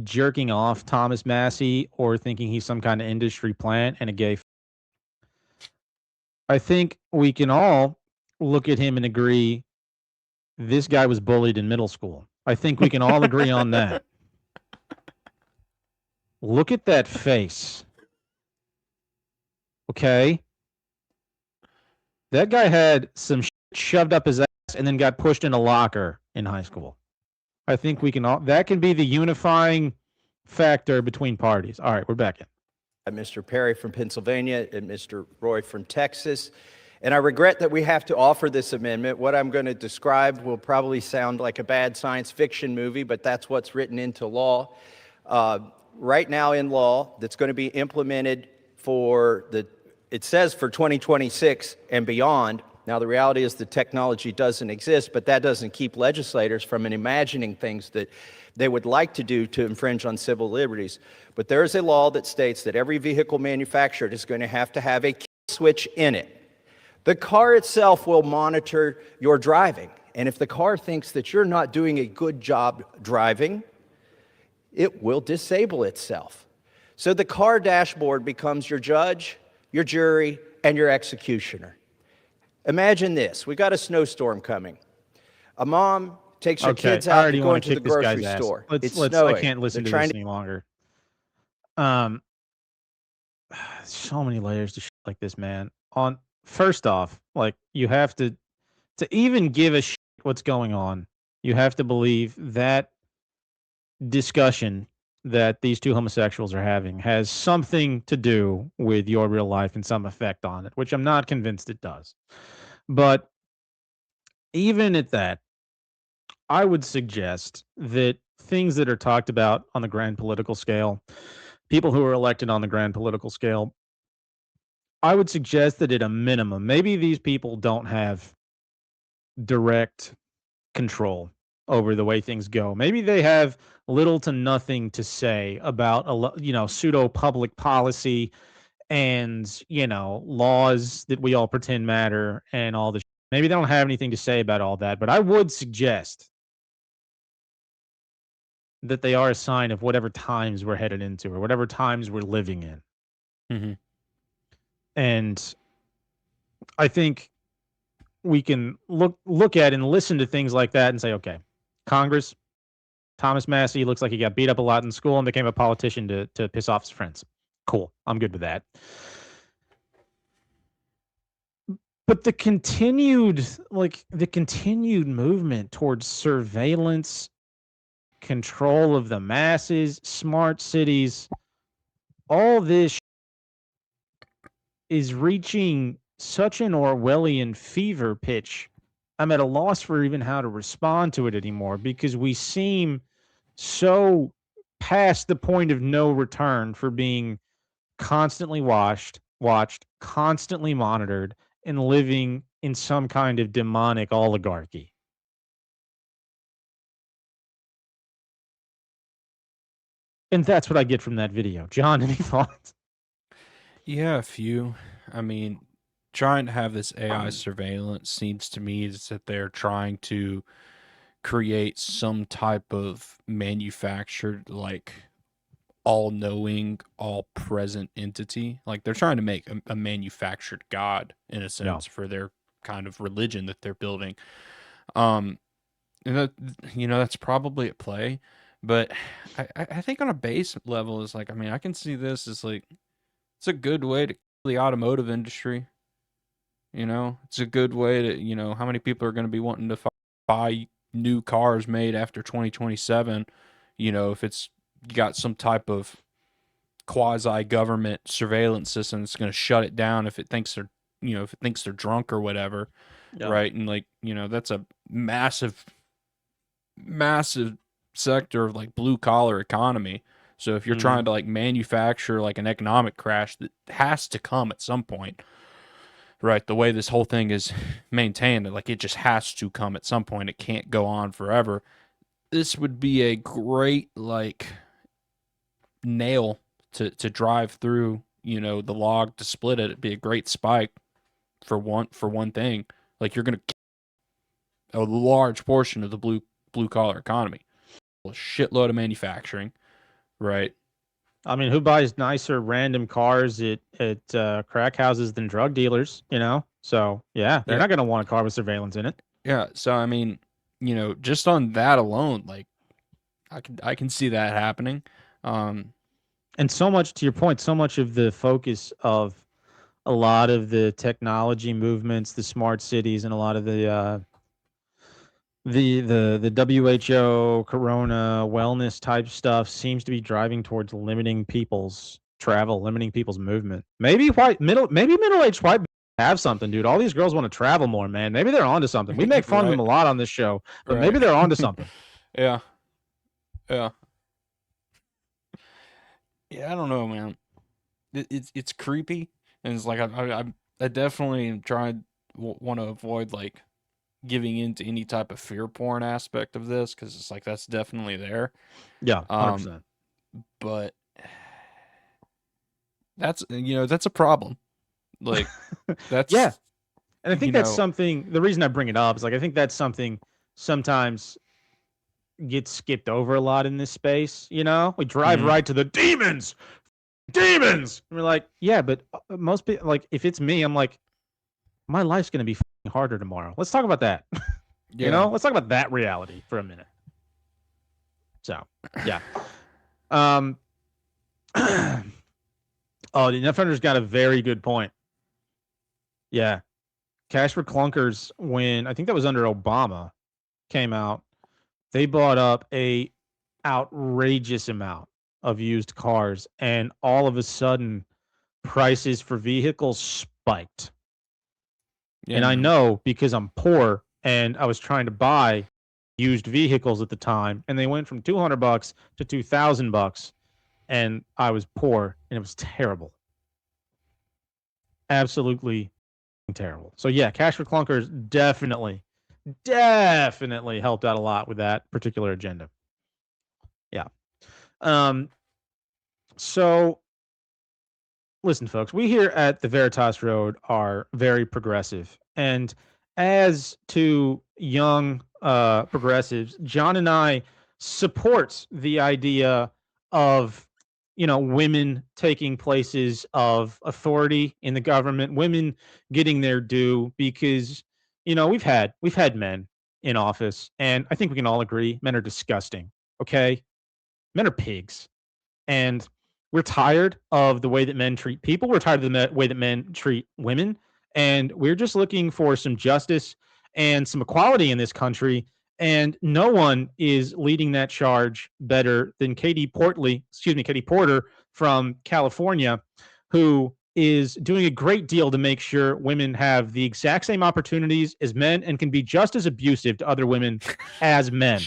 jerking off Thomas Massey or thinking he's some kind of industry plant and a gay. I think we can all look at him and agree this guy was bullied in middle school. I think we can all agree on that. Look at that face. Okay? That guy had some shit shoved up his ass and then got pushed in a locker in high school. I think we can all, that can be the unifying factor between parties. All right, we're back in. Mr. Perry from Pennsylvania and Mr. Roy from Texas. And I regret that we have to offer this amendment. What I'm going to describe will probably sound like a bad science fiction movie, but that's what's written into law. Right now in law, that's going to be implemented it says for 2026 and beyond. Now, the reality is the technology doesn't exist, but that doesn't keep legislators from imagining things that they would like to do to infringe on civil liberties. But there is a law that states that every vehicle manufactured is going to have a kill switch in it. The car itself will monitor your driving. And if the car thinks that you're not doing a good job driving, it will disable itself. So the car dashboard becomes your judge, your jury, and your executioner. Imagine this. We got a snowstorm coming. A mom takes her kids out to go into the grocery store. It's snowing. I can't listen to this any longer. So many layers to shit like this, man. First off, like, you have to even give a shit what's going on, you have to believe that discussion that these two homosexuals are having has something to do with your real life and some effect on it, which I'm not convinced it does. But even at that, I would suggest that things that are talked about on the grand political scale, people who are elected on the grand political scale, I would suggest that at a minimum, maybe these people don't have direct control over the way things go. Maybe they have little to nothing to say about pseudo public policy and laws that we all pretend matter and all this. Maybe they don't have anything to say about all that, but I would suggest that they are a sign of whatever times we're headed into or whatever times we're living in. Mm-hmm. And I think we can look at and listen to things like that and say, okay, Congress, Thomas Massey looks like he got beat up a lot in school and became a politician to piss off his friends. Cool. I'm good with that. But the continued movement towards surveillance, control of the masses, smart cities, all this is reaching such an Orwellian fever pitch. I'm at a loss for even how to respond to it anymore, because we seem so past the point of no return for being constantly watched, constantly monitored, and living in some kind of demonic oligarchy. And that's what I get from that video. John, any thoughts? Yeah, a few. I mean, trying to have this AI surveillance seems to me is that they're trying to create some type of manufactured, like, all-knowing, all-present entity. Like, they're trying to make a manufactured god, in a sense, for their kind of religion that they're building. And that, that's probably at play. But I think on a base level is like, I mean, I can see this as like, it's a good way to kill the automotive industry. It's a good way to, how many people are going to be wanting to buy new cars made after 2027, if it's got some type of quasi-government surveillance system that's going to shut it down if it thinks they're drunk or whatever, right? And like, that's a massive sector of like blue collar economy. So if you're trying to like manufacture like an economic crash that has to come at some point, right? The way this whole thing is maintained, like it just has to come at some point. It can't go on forever. This would be a great like nail to drive through, the log to split it. It'd be a great spike for one thing. Like you're gonna kill a large portion of the blue collar economy. A shitload of manufacturing, right? I mean, who buys nicer random cars at crack houses than drug dealers, So, yeah, they're not going to want a car with surveillance in it. Yeah, so I mean, just on that alone, like I can see that happening. And so much, to your point, so much of the focus of a lot of the technology movements, the smart cities, and a lot of the WHO corona wellness type stuff seems to be driving towards limiting people's travel, limiting people's movement. Maybe middle-aged white have something, dude. All these girls want to travel more, man. Maybe they're onto something. We make fun of them a lot on this show, but maybe they're onto something. Yeah, I don't know, man. It's creepy, and it's like I definitely am trying want to avoid like giving into any type of fear porn aspect of this, because it's like that's definitely there. Yeah, 100%. But that's a problem. Like that's yeah, and I think that's something. The reason I bring it up is like I think that's something sometimes gets skipped over a lot in this space. You know, we drive right to the demons. And we're like, yeah, but most people, like, if it's me, I'm like, my life's gonna be harder tomorrow. Let's talk about that. You know, let's talk about that reality for a minute. So, yeah. Oh, the Netfunder's got a very good point. Yeah. Cash for Clunkers, when I think that was under Obama, came out, they bought up a outrageous amount of used cars, and all of a sudden prices for vehicles spiked. Yeah, and I know because I'm poor and I was trying to buy used vehicles at the time, and they went from $200 to $2,000, and I was poor, and it was terrible. Absolutely terrible. So yeah, Cash for Clunkers definitely helped out a lot with that particular agenda. Yeah. So listen, folks, we here at the Veritas Road are very progressive. And as to young progressives, John and I support the idea of, you know, women taking places of authority in the government, women getting their due, because, you know, we've had men in office, and I think we can all agree men are disgusting. Okay? Men are pigs. And we're tired of the way that men treat people. We're tired of the way that men treat women. And we're just looking for some justice and some equality in this country. And no one is leading that charge better than Katie Porter from California, who is doing a great deal to make sure women have the exact same opportunities as men and can be just as abusive to other women as men.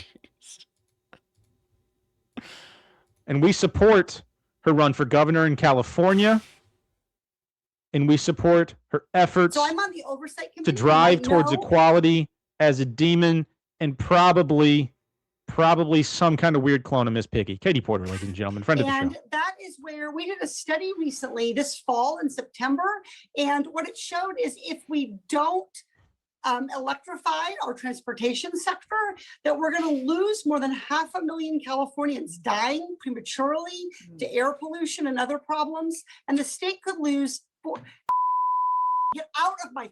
And we support her run for governor in California. And we support her efforts I'm on the oversight committee, to drive towards equality as a demon, and probably some kind of weird clone of Miss Piggy. Katie Porter, ladies and gentlemen, friend of the show. And that is where we did a study recently this fall in September. And what it showed is if we don't electrify our transportation sector, that we're going to lose more than 500,000 Californians dying prematurely to air pollution and other problems. And the state could lose. Get out of my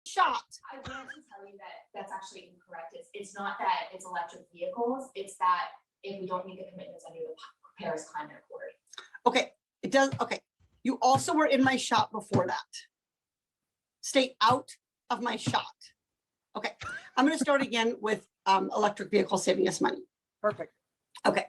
shot. I wanted to tell you that that's actually incorrect. It's not that it's electric vehicles. It's that if we don't meet the commitments under the Paris Climate Accord. Okay, it does. Okay, you also were in my shot before that. Stay out of my shot. Okay, I'm going to start again with electric vehicles saving us money. Perfect. Okay.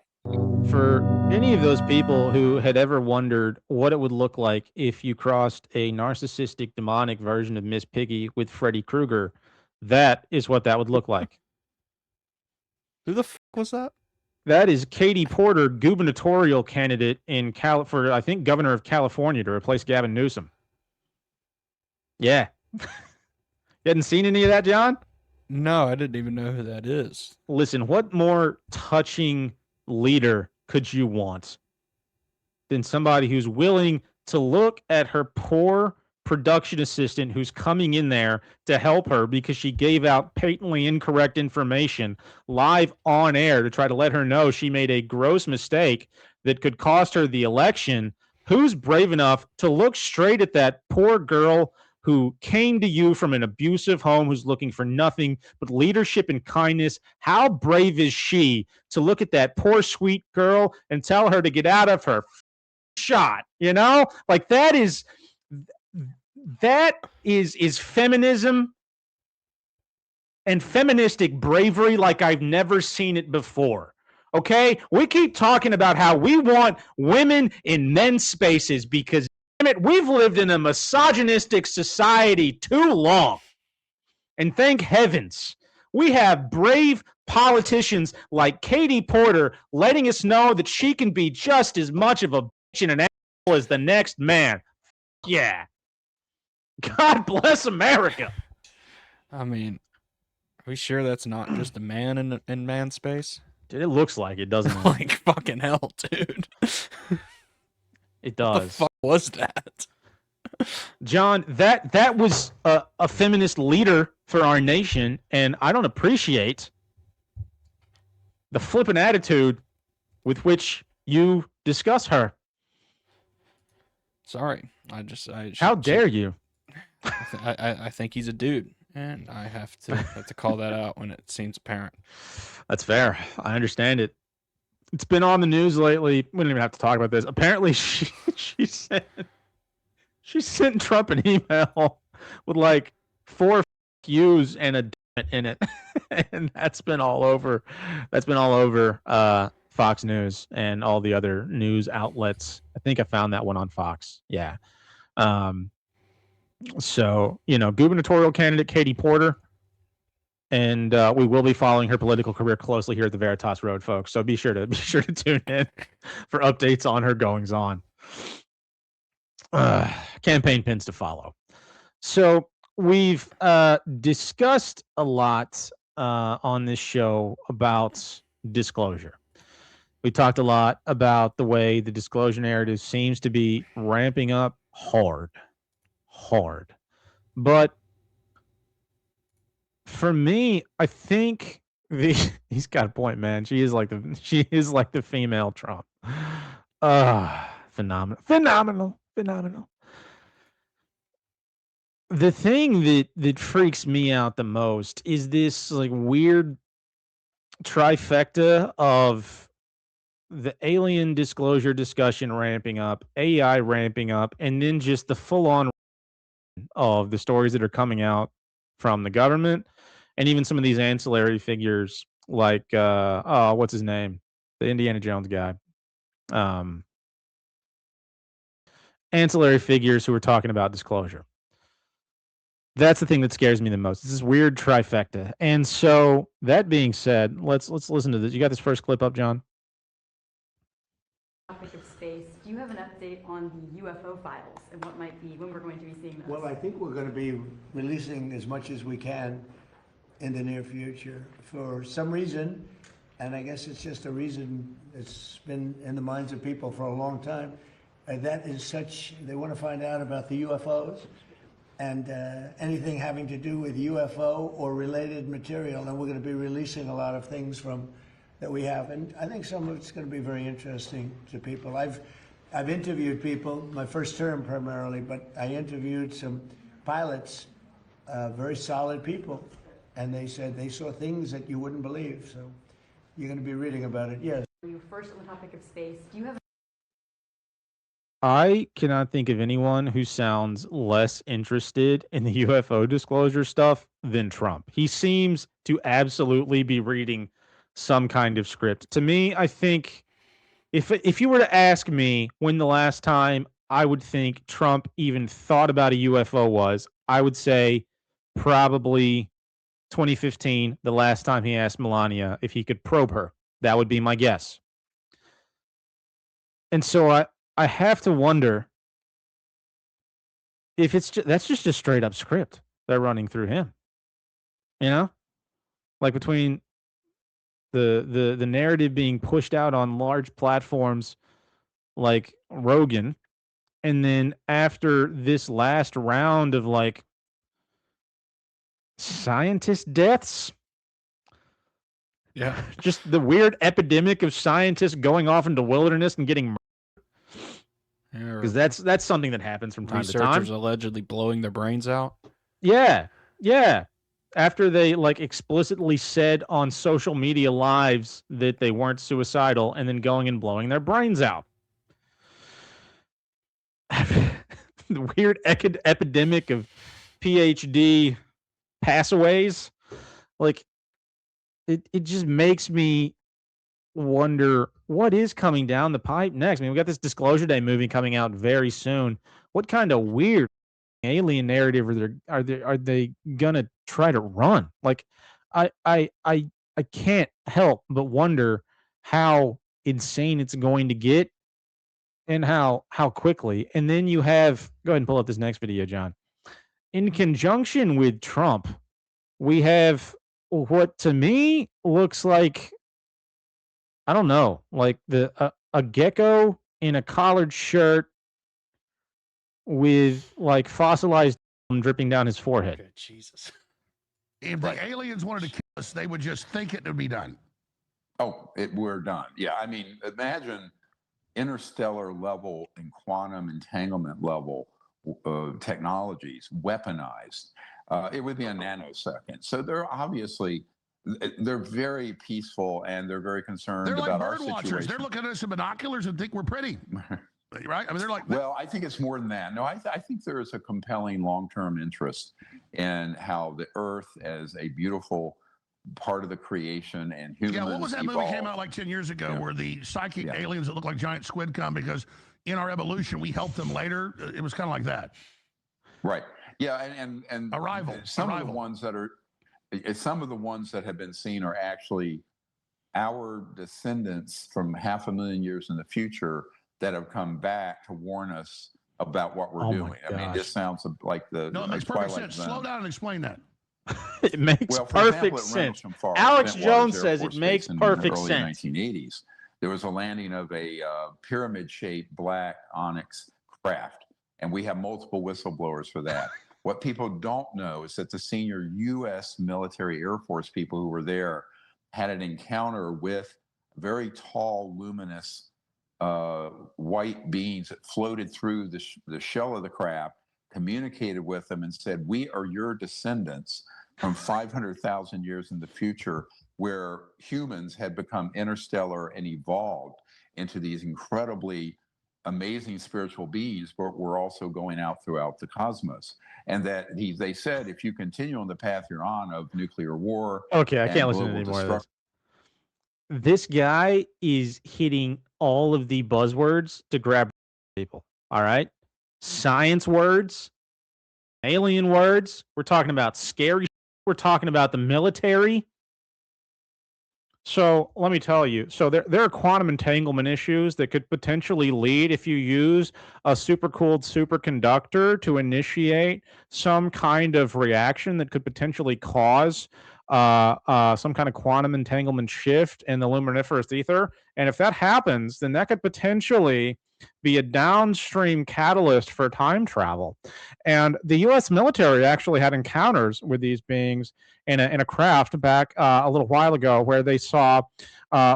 For any of those people who had ever wondered what it would look like if you crossed a narcissistic, demonic version of Miss Piggy with Freddy Krueger, that is what that would look like. Who the fuck was that? That is Katie Porter, gubernatorial candidate for, I think, governor of California to replace Gavin Newsom. Yeah. You hadn't seen any of that, John? No, I didn't even know who that is. Listen, what more touching leader could you want than somebody who's willing to look at her poor production assistant who's coming in there to help her because she gave out patently incorrect information live on air to try to let her know she made a gross mistake that could cost her the election? Who's brave enough to look straight at that poor girl who came to you from an abusive home, who's looking for nothing but leadership and kindness? How brave is she to look at that poor, sweet girl and tell her to get out of her shot? You know, like that is feminism and feministic bravery like I've never seen it before. Okay, we keep talking about how we want women in men's spaces because, damn it, we've lived in a misogynistic society too long. And thank heavens, we have brave politicians like Katie Porter letting us know that she can be just as much of a bitch and an asshole as the next man. Yeah. God bless America. I mean, are we sure that's not just a man in man space? Dude, it looks like it, doesn't it? Like fucking hell, dude. It does. What the fuck was that? John, that was a feminist leader for our nation, and I don't appreciate the flippant attitude with which you discuss her. Sorry, How dare you? I think he's a dude, and I have to call that out when it seems apparent. That's fair. I understand it. It's been on the news lately. We don't even have to talk about this. Apparently, she sent Trump an email with like 4 U's and a in it, and that's been all over. That's been all over Fox News and all the other news outlets. I think I found that one on Fox. Yeah. So, gubernatorial candidate Katie Porter, and we will be following her political career closely here at the Veritas Road, folks. So be sure to tune in for updates on her goings on. Campaign pins to follow. So we've discussed a lot on this show about disclosure. We talked a lot about the way the disclosure narrative seems to be ramping up hard. But for me, I think he's got a point, man. She is like the female Trump. Phenomenal. The thing that freaks me out the most is this like weird trifecta of the alien disclosure discussion ramping up, AI ramping up, and then just the full-on of the stories that are coming out from the government, and even some of these ancillary figures like what's his name? The Indiana Jones guy. Ancillary figures who are talking about disclosure. That's the thing that scares me the most. It's this weird trifecta. And so that being said, let's listen to this. You got this first clip up, John? Topic of space. Do you have an update on the UFO files and what might be when we're going to be seeing those? Well, I think we're going to be releasing as much as we can in the near future. For some reason, and I guess it's just a reason that's been in the minds of people for a long time, that is such, they want to find out about the UFOs and anything having to do with UFO or related material, and we're going to be releasing a lot of things from that we have, and I think some of it's going to be very interesting to people. I've interviewed people, my first term primarily, but I interviewed some pilots, very solid people, and they said they saw things that you wouldn't believe. So you're going to be reading about it. Yes. You first on the topic of space. Do you have? I cannot think of anyone who sounds less interested in the UFO disclosure stuff than Trump. He seems to absolutely be reading some kind of script. To me, I think if you were to ask me when the last time I would think Trump even thought about a UFO was, I would say probably 2015, the last time he asked Melania if he could probe her. That would be my guess. And so I have to wonder if that's just a straight up script they're running through him. Like between the narrative being pushed out on large platforms like Rogan, and then after this last round of like scientist deaths, just the weird epidemic of scientists going off into wilderness and getting murdered, because that's something that happens from time to time. Researchers allegedly blowing their brains out. Yeah. After they like explicitly said on social media lives that they weren't suicidal, and then going and blowing their brains out. The weird epidemic of PhD passaways, like it just makes me wonder what is coming down the pipe next. I mean, we got this Disclosure Day movie coming out very soon. What kind of weird alien narrative are they gonna try to run? Like, I can't help but wonder how insane it's going to get and how quickly. And then you have, go ahead and pull up this next video, John. In conjunction with Trump, we have what to me looks like, I don't know, like a gecko in a collared shirt with like fossilized dripping down his forehead. Okay, Jesus. If the aliens wanted to kill us, they would just think it would be done. Oh, we're done. Yeah, I mean, imagine interstellar level and quantum entanglement level technologies weaponized. It would be a nanosecond. So they're very peaceful, and they're very concerned They're like about our bird watchers. situation. They're looking at us in binoculars and think we're pretty. Right? I mean, they're like, well, I think it's more than that. No, I think there is a compelling long-term interest in how the Earth as a beautiful part of the creation and humans. Yeah, what was that movie came out like 10 years ago where the psychic aliens that look like giant squid come because in our evolution we helped them later? It was kind of like that. Right. Yeah, and Arrival. Some of the ones that have been seen are actually our descendants from 500,000 years in the future that have come back to warn us about what we're doing. I mean, this sounds like the No, it makes perfect sense. Slow down and explain that. It makes perfect sense. Alex Jones says it makes perfect sense. In the early 1980s, there was a landing of a pyramid-shaped black onyx craft, and we have multiple whistleblowers for that. What people don't know is that the senior U.S. military Air Force people who were there had an encounter with very tall, luminous white beings that floated through the shell of the craft, communicated with them and said, we are your descendants from 500,000 years in the future, where humans had become interstellar and evolved into these incredibly amazing spiritual beings, but we're also going out throughout the cosmos. And that they said, if you continue on the path you're on of nuclear war. Okay, I can't listen to any more of this. This guy is hitting all of the buzzwords to grab people. All right. Science words, alien words. We're talking about scary. We're talking about the military. So let me tell you. So there are quantum entanglement issues that could potentially lead, if you use a supercooled superconductor to initiate some kind of reaction that could potentially cause some kind of quantum entanglement shift in the luminiferous ether. And if that happens, then that could potentially be a downstream catalyst for time travel. And the U.S. military actually had encounters with these beings in a craft back a little while ago, where they saw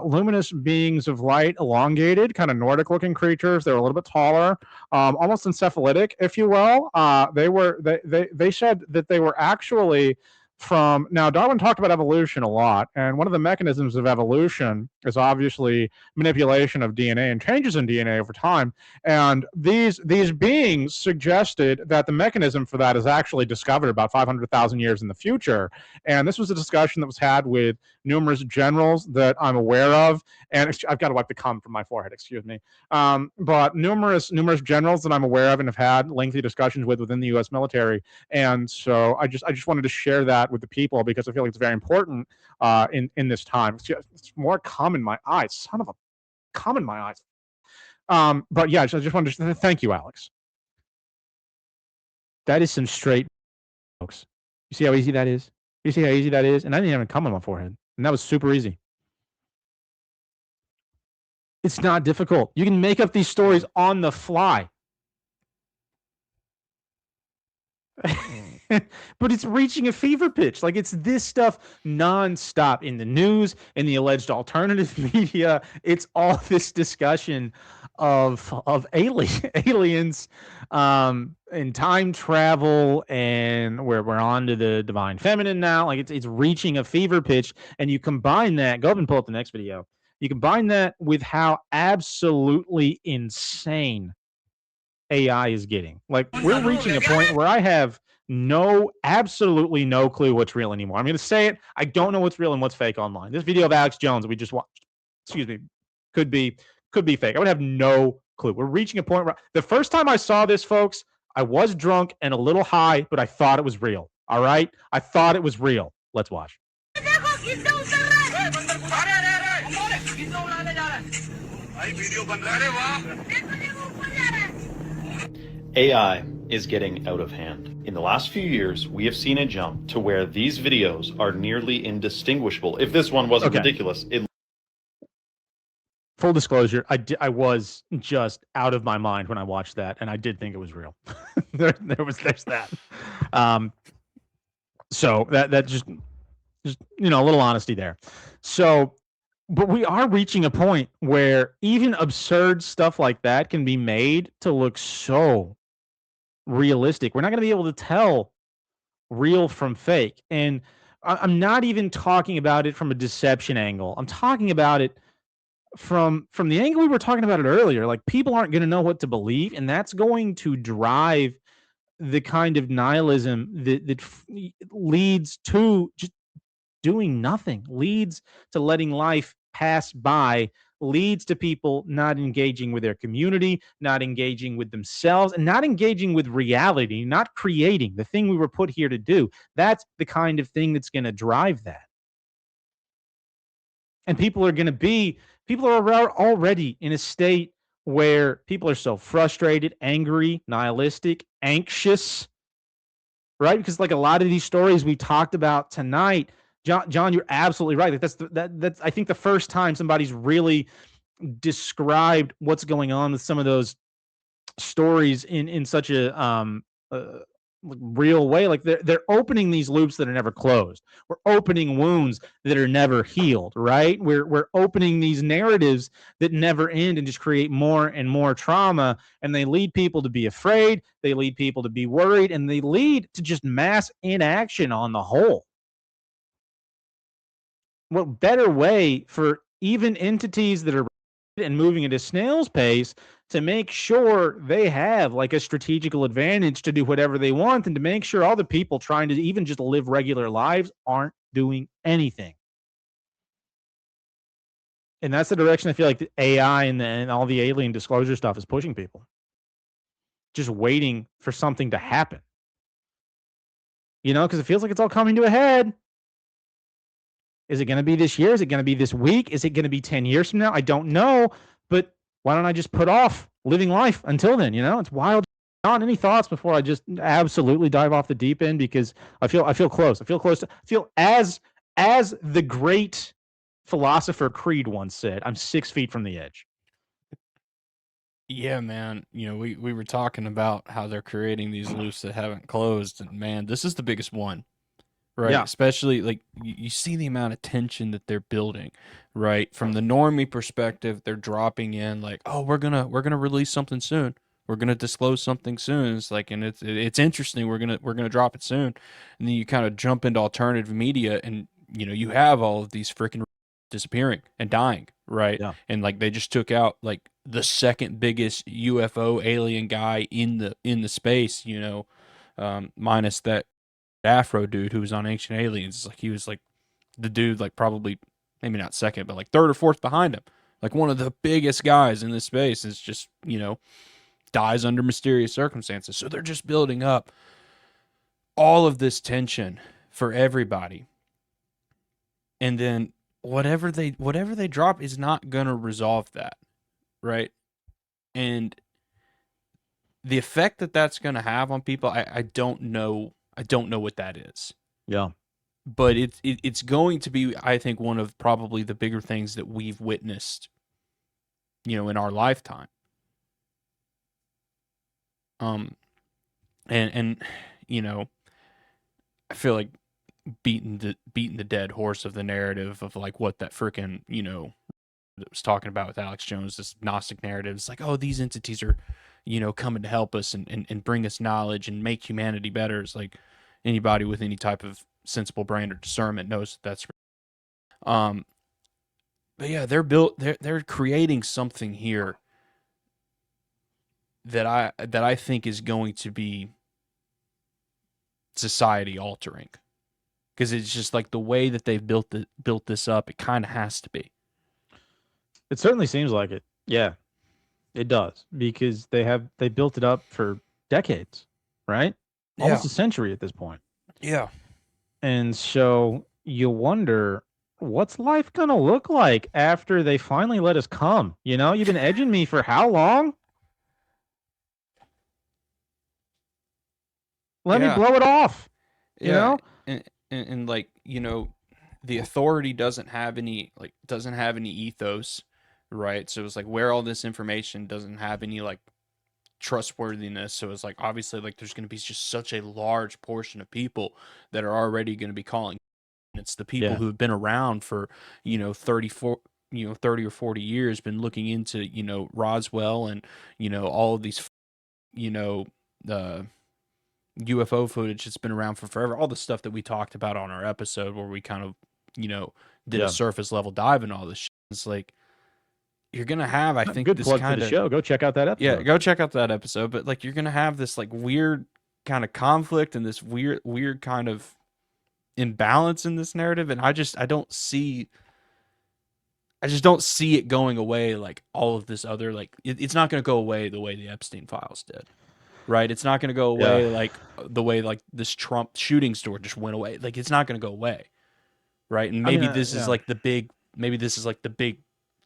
luminous beings of light, elongated, kind of Nordic-looking creatures. They were a little bit taller, almost encephalitic, if you will. They said that they were actually from, now Darwin talked about evolution a lot, and one of the mechanisms of evolution is obviously manipulation of DNA and changes in DNA over time. And these beings suggested that the mechanism for that is actually discovered about 500,000 years in the future. And this was a discussion that was had with numerous generals that I'm aware of, and I've got to wipe the cum from my forehead, excuse me. But numerous generals that I'm aware of and have had lengthy discussions with within the U.S. military. And so I just wanted to share that with the people, because I feel like it's very important in this time. It's more cum in my eyes. Son of a cum in my eyes. But yeah, I just wanted to thank you, Alex. That is some straight, folks. You see how easy that is? You see how easy that is? And I didn't even cum on my forehead. And that was super easy. It's not difficult. You can make up these stories on the fly. But it's reaching a fever pitch. Like, it's this stuff nonstop in the news, in the alleged alternative media. It's all this discussion of aliens and time travel, and we're on to the divine feminine now. Like, it's reaching a fever pitch, and you combine that. Go up and pull up the next video. You combine that with how absolutely insane AI is getting. Like, we're reaching a point where I have absolutely no clue what's real anymore. I'm going to say it. I don't know what's real and what's fake online. This video of Alex Jones that we just watched, could be fake. I would have no clue. We're reaching a point where the first time I saw this, folks, I was drunk and a little high, but I thought it was real. All right? I thought it was real. Let's watch. AI is getting out of hand. In the last few years, we have seen a jump to where these videos are nearly indistinguishable. If this one wasn't ridiculous, Full disclosure, I was just out of my mind when I watched that, and I did think it was real. there's that. So that just a little honesty there. So But we are reaching a point where even absurd stuff like that can be made to look so realistic. We're not going to be able to tell real from fake. And I'm not even talking about it from a deception angle. I'm talking about it from the angle we were talking about it earlier. Like, people aren't going to know what to believe, and that's going to drive the kind of nihilism that leads to just doing nothing, leads to letting life pass by, leads to people not engaging with their community, not engaging with themselves, and not engaging with reality, not creating the thing we were put here to do. That's the kind of thing that's going to drive that. And people are already in a state where people are so frustrated, angry, nihilistic, anxious, right? Because like a lot of these stories we talked about tonight, John, you're absolutely right. Like that's I think the first time somebody's really described what's going on with some of those stories in such a real way. Like they're opening these loops that are never closed. We're opening wounds that are never healed, right? We're opening these narratives that never end and just create more and more trauma, and they lead people to be afraid, they lead people to be worried, and they lead to just mass inaction on the whole. What better way for even entities that are and moving at a snail's pace to make sure they have like a strategical advantage to do whatever they want, and to make sure all the people trying to even just live regular lives aren't doing anything. And that's the direction I feel like the AI and all the alien disclosure stuff is pushing people. Just waiting for something to happen. You know, because it feels like it's all coming to a head. Is it going to be this year? Is it going to be this week? Is it going to be 10 years from now? I don't know. But why don't I just put off living life until then? You know, it's wild. John, any thoughts before I just absolutely dive off the deep end? Because I feel close. I feel as the great philosopher Creed once said, I'm 6 feet from the edge. Yeah, man. You know, we were talking about how they're creating these loops that haven't closed, and man, this is the biggest one. Right. Yeah. Especially like you see the amount of tension that they're building, right? From the normie perspective, they're dropping in like, oh, we're gonna release something soon. We're gonna disclose something soon. It's like, and it's interesting. We're gonna drop it soon. And then you kind of jump into alternative media, and you know, you have all of these freaking disappearing and dying, right? Yeah. And like they just took out like the second biggest UFO alien guy in the space, you know, minus that Afro dude who was on Ancient Aliens. Like he was like the dude, like probably maybe not second, but like third or fourth behind him. Like one of the biggest guys in this space is just, you know, dies under mysterious circumstances. So they're just building up all of this tension for everybody. And then whatever they drop is not gonna resolve that, right? And the effect that that's gonna have on people, I don't know. I don't know what that is. Yeah. But it's going to be, I think, one of probably the bigger things that we've witnessed, you know, in our lifetime. And you know, I feel like beating the dead horse of the narrative of like what that freaking, you know, that was talking about with Alex Jones, this Gnostic narrative. It's like, oh, these entities are, you know, coming to help us and bring us knowledge and make humanity better. It's like anybody with any type of sensible brain or discernment knows that's but yeah, they're creating something here that I think is going to be society altering, because it's just like the way that they've built this up, it kind of has to be. It certainly seems like it. Yeah, it does, because they built it up for decades, right? Almost a century at this point. Yeah. And so you wonder, what's life going to look like after they finally let us come? You know, you've been edging me for how long? Let me blow it off. You know? And like, you know, the authority doesn't have any ethos, right? So it's like where all this information doesn't have any like trustworthiness. So it's like obviously like there's going to be just such a large portion of people that are already going to be calling. It's the people who have been around for, you know, 30, 30 or 40 years been looking into, Roswell and, all of these, UFO footage that's been around for forever, all the stuff that we talked about on our episode where we kind of, did a surface level dive and all this shit. It's like, you're going to have, I think, good this plug kind for the of show. Go check out that episode. Yeah, go check out that episode. But like, you're going to have this like weird kind of conflict and this weird kind of imbalance in this narrative. And I just don't see it going away like all of this other, like, it's not going to go away the way the Epstein files did. Right? It's not going to go away like the way like this Trump shooting story just went away. Like, it's not going to go away. Right? And maybe this is like the big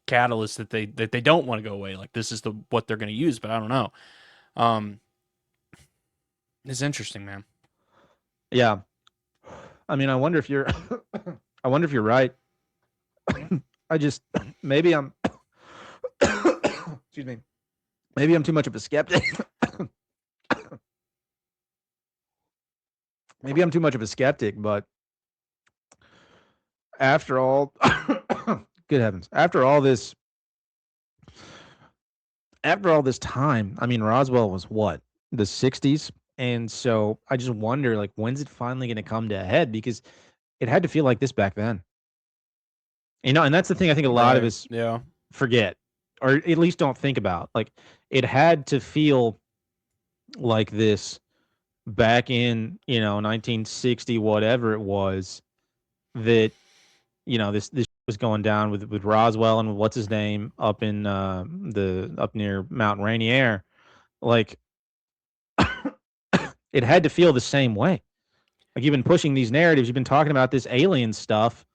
catalyst that they don't want to go away. Like, this is what they're going to use, but I don't know. It's interesting, man. Yeah. I mean, I wonder if you're right. Maybe I'm excuse me. Maybe I'm too much of a skeptic. Maybe I'm too much of a skeptic, but after all, good heavens, after all this time, I mean, Roswell was what, the 60s? And so I just wonder, like, when's it finally going to come to a head? Because it had to feel like this back then. And that's the thing I think a lot of us forget, or at least don't think about. Like, it had to feel like this back in, 1960, whatever it was, that, this was going down with Roswell and what's his name up in up near Mount Rainier. Like, it had to feel the same way. Like, you've been pushing these narratives, you've been talking about this alien stuff.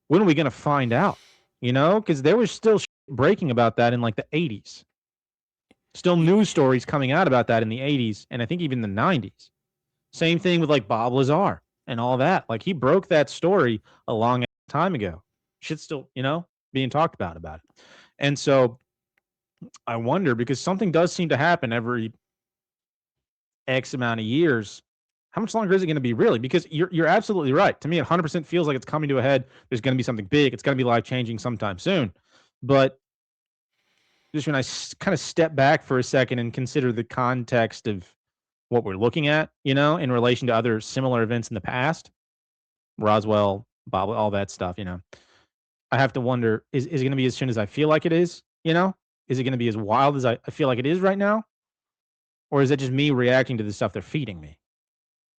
When are we going to find out? Because there was still breaking about that in like the 80s. Still news stories coming out about that in the 80s, and I think even the 90s. Same thing with like Bob Lazar and all that. Like, he broke that story a long time ago. Shit's still, being talked about it. And so I wonder, because something does seem to happen every X amount of years. How much longer is it going to be, really? Because you're absolutely right. To me, it 100% feels like it's coming to a head. There's going to be something big. It's going to be life-changing sometime soon. But just when I kind of step back for a second and consider the context of what we're looking at, in relation to other similar events in the past, Roswell, Bob, all that stuff, I have to wonder, is it going to be as soon as I feel like it is? Is it going to be as wild as I feel like it is right now? Or is it just me reacting to the stuff they're feeding me?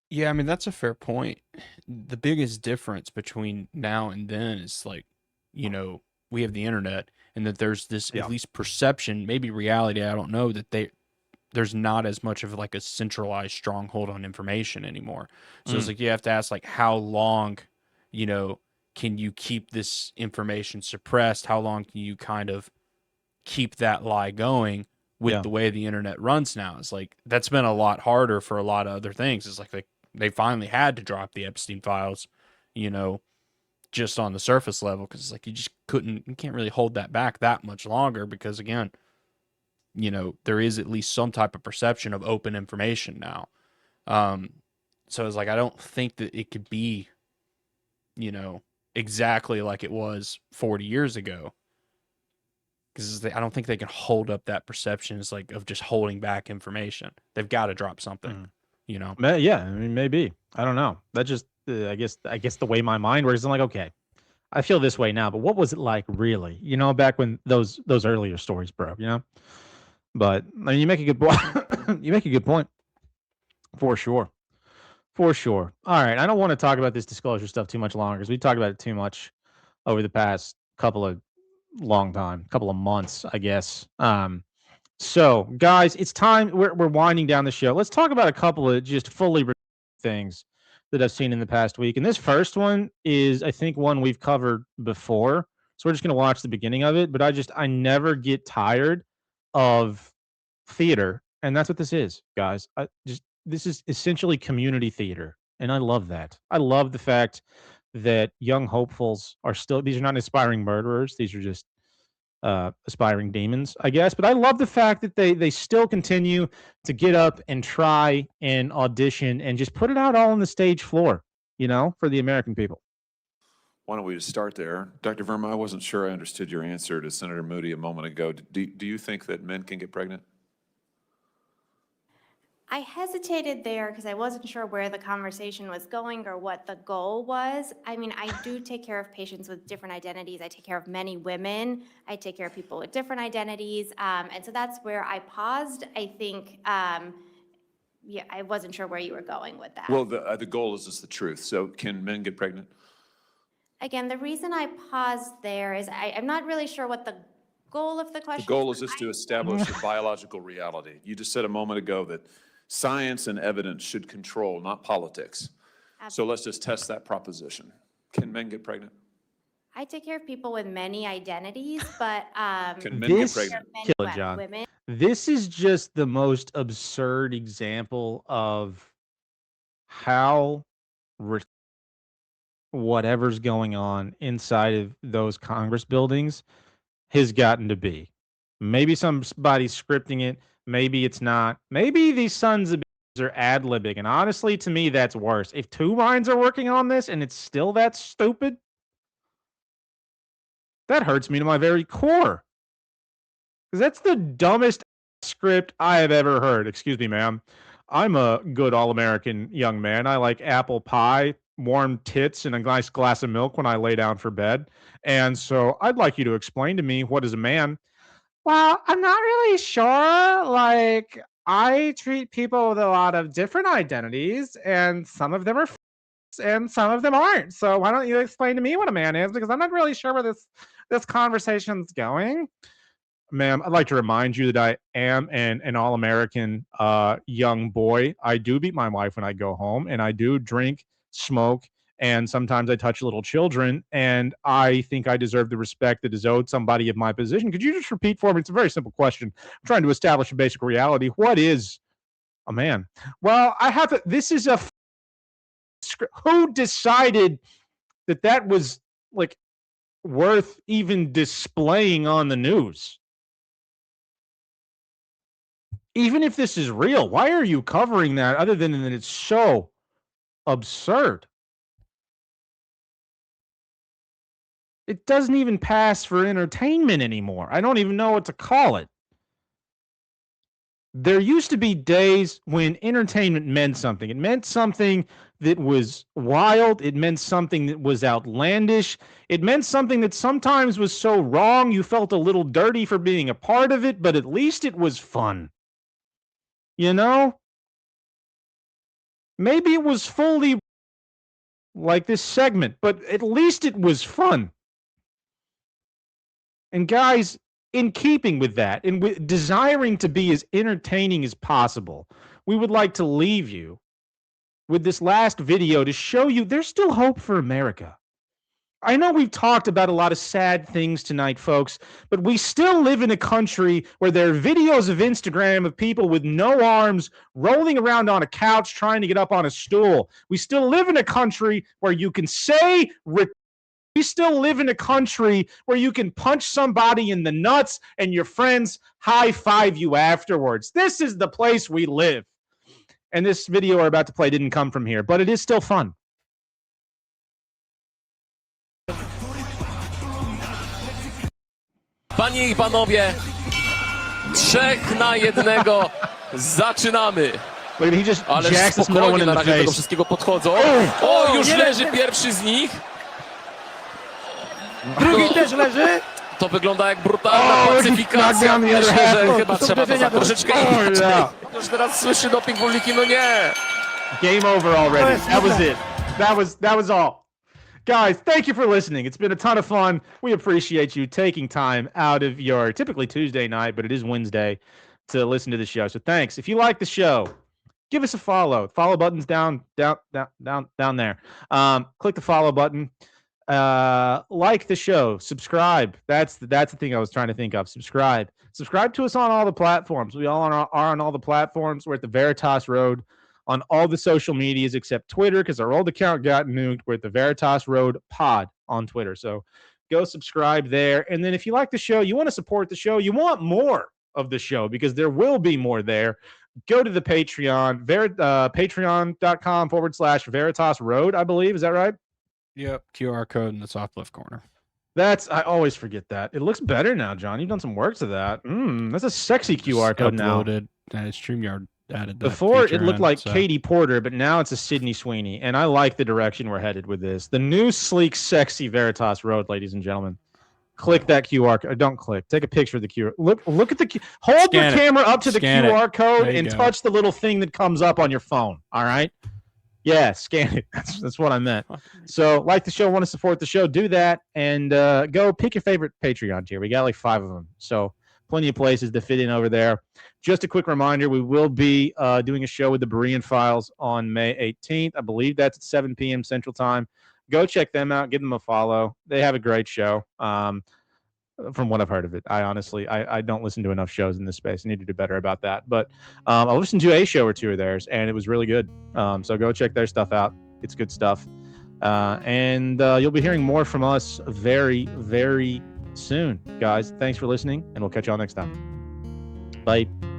Yeah, I mean, that's a fair point. The biggest difference between now and then is like, we have the internet, and that there's this at least perception, maybe reality, I don't know, that there's not as much of like a centralized stronghold on information anymore. So it's like you have to ask, like, how long, can you keep this information suppressed? How long can you kind of keep that lie going with the way the internet runs now? It's like, that's been a lot harder for a lot of other things. It's like they finally had to drop the Epstein files, just on the surface level, because it's like you can't really hold that back that much longer, because again, there is at least some type of perception of open information now. So it's like, I don't think that it could be, exactly like it was 40 years ago, because I don't think they can hold up that perception as like of just holding back information. They've got to drop something. Yeah, I mean, maybe. I don't know. That just, I guess the way my mind works, I'm like, okay, I feel this way now, but what was it like really? Back when those earlier stories broke, But I mean, you make a good point. You make a good point. For sure. All right, I don't want to talk about this disclosure stuff too much longer, because we talked about it too much over the past couple of months, I guess. So, guys, it's time. We're winding down the show. Let's talk about a couple of just fully things that I've seen in the past week. And this first one is, I think, one we've covered before. So we're just going to watch the beginning of it. But I never get tired of theater. And that's what this is, guys. This is essentially community theater. And I love that. I love the fact that young hopefuls these are not aspiring murderers. These are just aspiring demons, I guess. But I love the fact that they still continue to get up and try and audition and just put it out all on the stage floor, for the American people. Why don't we just start there? Dr. Verma, I wasn't sure I understood your answer to Senator Moody a moment ago. Do you think that men can get pregnant? I hesitated there because I wasn't sure where the conversation was going or what the goal was. I mean, I do take care of patients with different identities. I take care of many women. I take care of people with different identities. And so that's where I paused. I think, yeah, I wasn't sure where you were going with that. Well, the goal is just the truth. So can men get pregnant? Again, the reason I paused there is I'm not really sure what the goal of the question The goal is just to establish a biological reality. You just said a moment ago that science and evidence should control, not politics. So let's just test that proposition. Can men get pregnant? I take care of people with many identities, but Can men get pregnant? Kill it, John. This is just the most absurd example of how whatever's going on inside of those Congress buildings has gotten to be. Maybe somebody's scripting it. Maybe it's not. Maybe these sons of bitches are ad-libbing. And honestly, to me, that's worse. If two minds are working on this and it's still that stupid, that hurts me to my very core. Because that's the dumbest script I have ever heard. Excuse me, ma'am. I'm a good all-American young man. I like apple pie, warm tits, and a nice glass of milk when I lay down for bed. And so I'd like you to explain to me, what is a man? Well, I'm not really sure. Like, I treat people with a lot of different identities, and some of them are and some of them aren't. So why don't you explain to me what a man is? Because I'm not really sure where this conversation's going. Ma'am, I'd like to remind you that I am an all-American young boy. I do beat my wife when I go home, and I do drink, smoke, and sometimes I touch little children, and I think I deserve the respect that is owed somebody of my position. Could you just repeat for me? It's a very simple question. I'm trying to establish a basic reality. What is a man? Well, this is a who decided that was like worth even displaying on the news? Even if this is real, why are you covering that other than that it's so absurd? It doesn't even pass for entertainment anymore. I don't even know what to call it. There used to be days when entertainment meant something. It meant something that was wild. It meant something that was outlandish. It meant something that sometimes was so wrong you felt a little dirty for being a part of it, but at least it was fun. You know? Maybe it was fully like this segment, but at least it was fun. And guys, in keeping with that, and with desiring to be as entertaining as possible, we would like to leave you with this last video to show you there's still hope for America. I know we've talked about a lot of sad things tonight, folks, but we still live in a country where there are videos of Instagram of people with no arms rolling around on a couch trying to get up on a stool. We still live in a country where you can say we still live in a country where you can punch somebody in the nuts and your friends high-five you afterwards. This is the place we live. And this video we're about to play didn't come from here, but it is still fun. Panie i panowie, 3 na 1. Zaczynamy. Ale spokojnie na razie do tego wszystkiego podchodzą. O, już leży pierwszy z nich. Drugi też leży. To wygląda jak brutalna pacyfikacja. Myślę, że chyba trzeba to za troszeczkę inaczej. Już teraz słyszy doping publiki, no nie. Game over already. That was it. That was all. Guys, thank you for listening. It's been a ton of fun. We appreciate you taking time out of your typically Tuesday night, but it is Wednesday, to listen to the show. So thanks. If you like the show, give us a follow. Follow button's down there. Click the follow button. Like the show, subscribe. That's the thing I was trying to think of. Subscribe to us on all the platforms. We all are on all the platforms. We're at the Veritas Road on all the social medias except Twitter, because our old account got nuked. We're at the Veritas Road Pod on Twitter. So go subscribe there. And then if you like the show, you want to support the show, you want more of the show, because there will be more there, go to the Patreon, patreon.com/Veritas Road, I believe. Is that right? Yep, QR code in the top left corner. I always forget that. It looks better now, John. You've done some work to that. That's a sexy QR code now. Uploaded. StreamYard added that Before it feature looked in, like so. Katie Porter, but now it's a Sydney Sweeney, and I like the direction we're headed with this. The new sleek, sexy Veritas Road, ladies and gentlemen. Click that QR code. Don't click. Take a picture of the QR. Look at the. Hold your camera up to the QR code and touch the little thing that comes up on your phone. All right. Yeah, scan it. That's what I meant. So, like the show, want to support the show, do that, and go pick your favorite Patreon tier. We got like 5 of them, so plenty of places to fit in over there. Just a quick reminder, we will be doing a show with the Berean Files on May 18th. I believe that's at 7 p.m. Central Time. Go check them out. Give them a follow. They have a great show. From what I've heard of it, I honestly don't listen to enough shows in this space. I need to do better about that. But I listened to a show or 2 of theirs, and it was really good. So go check their stuff out. It's good stuff. And you'll be hearing more from us very, very soon, guys. Thanks for listening, and we'll catch y'all next time. Bye.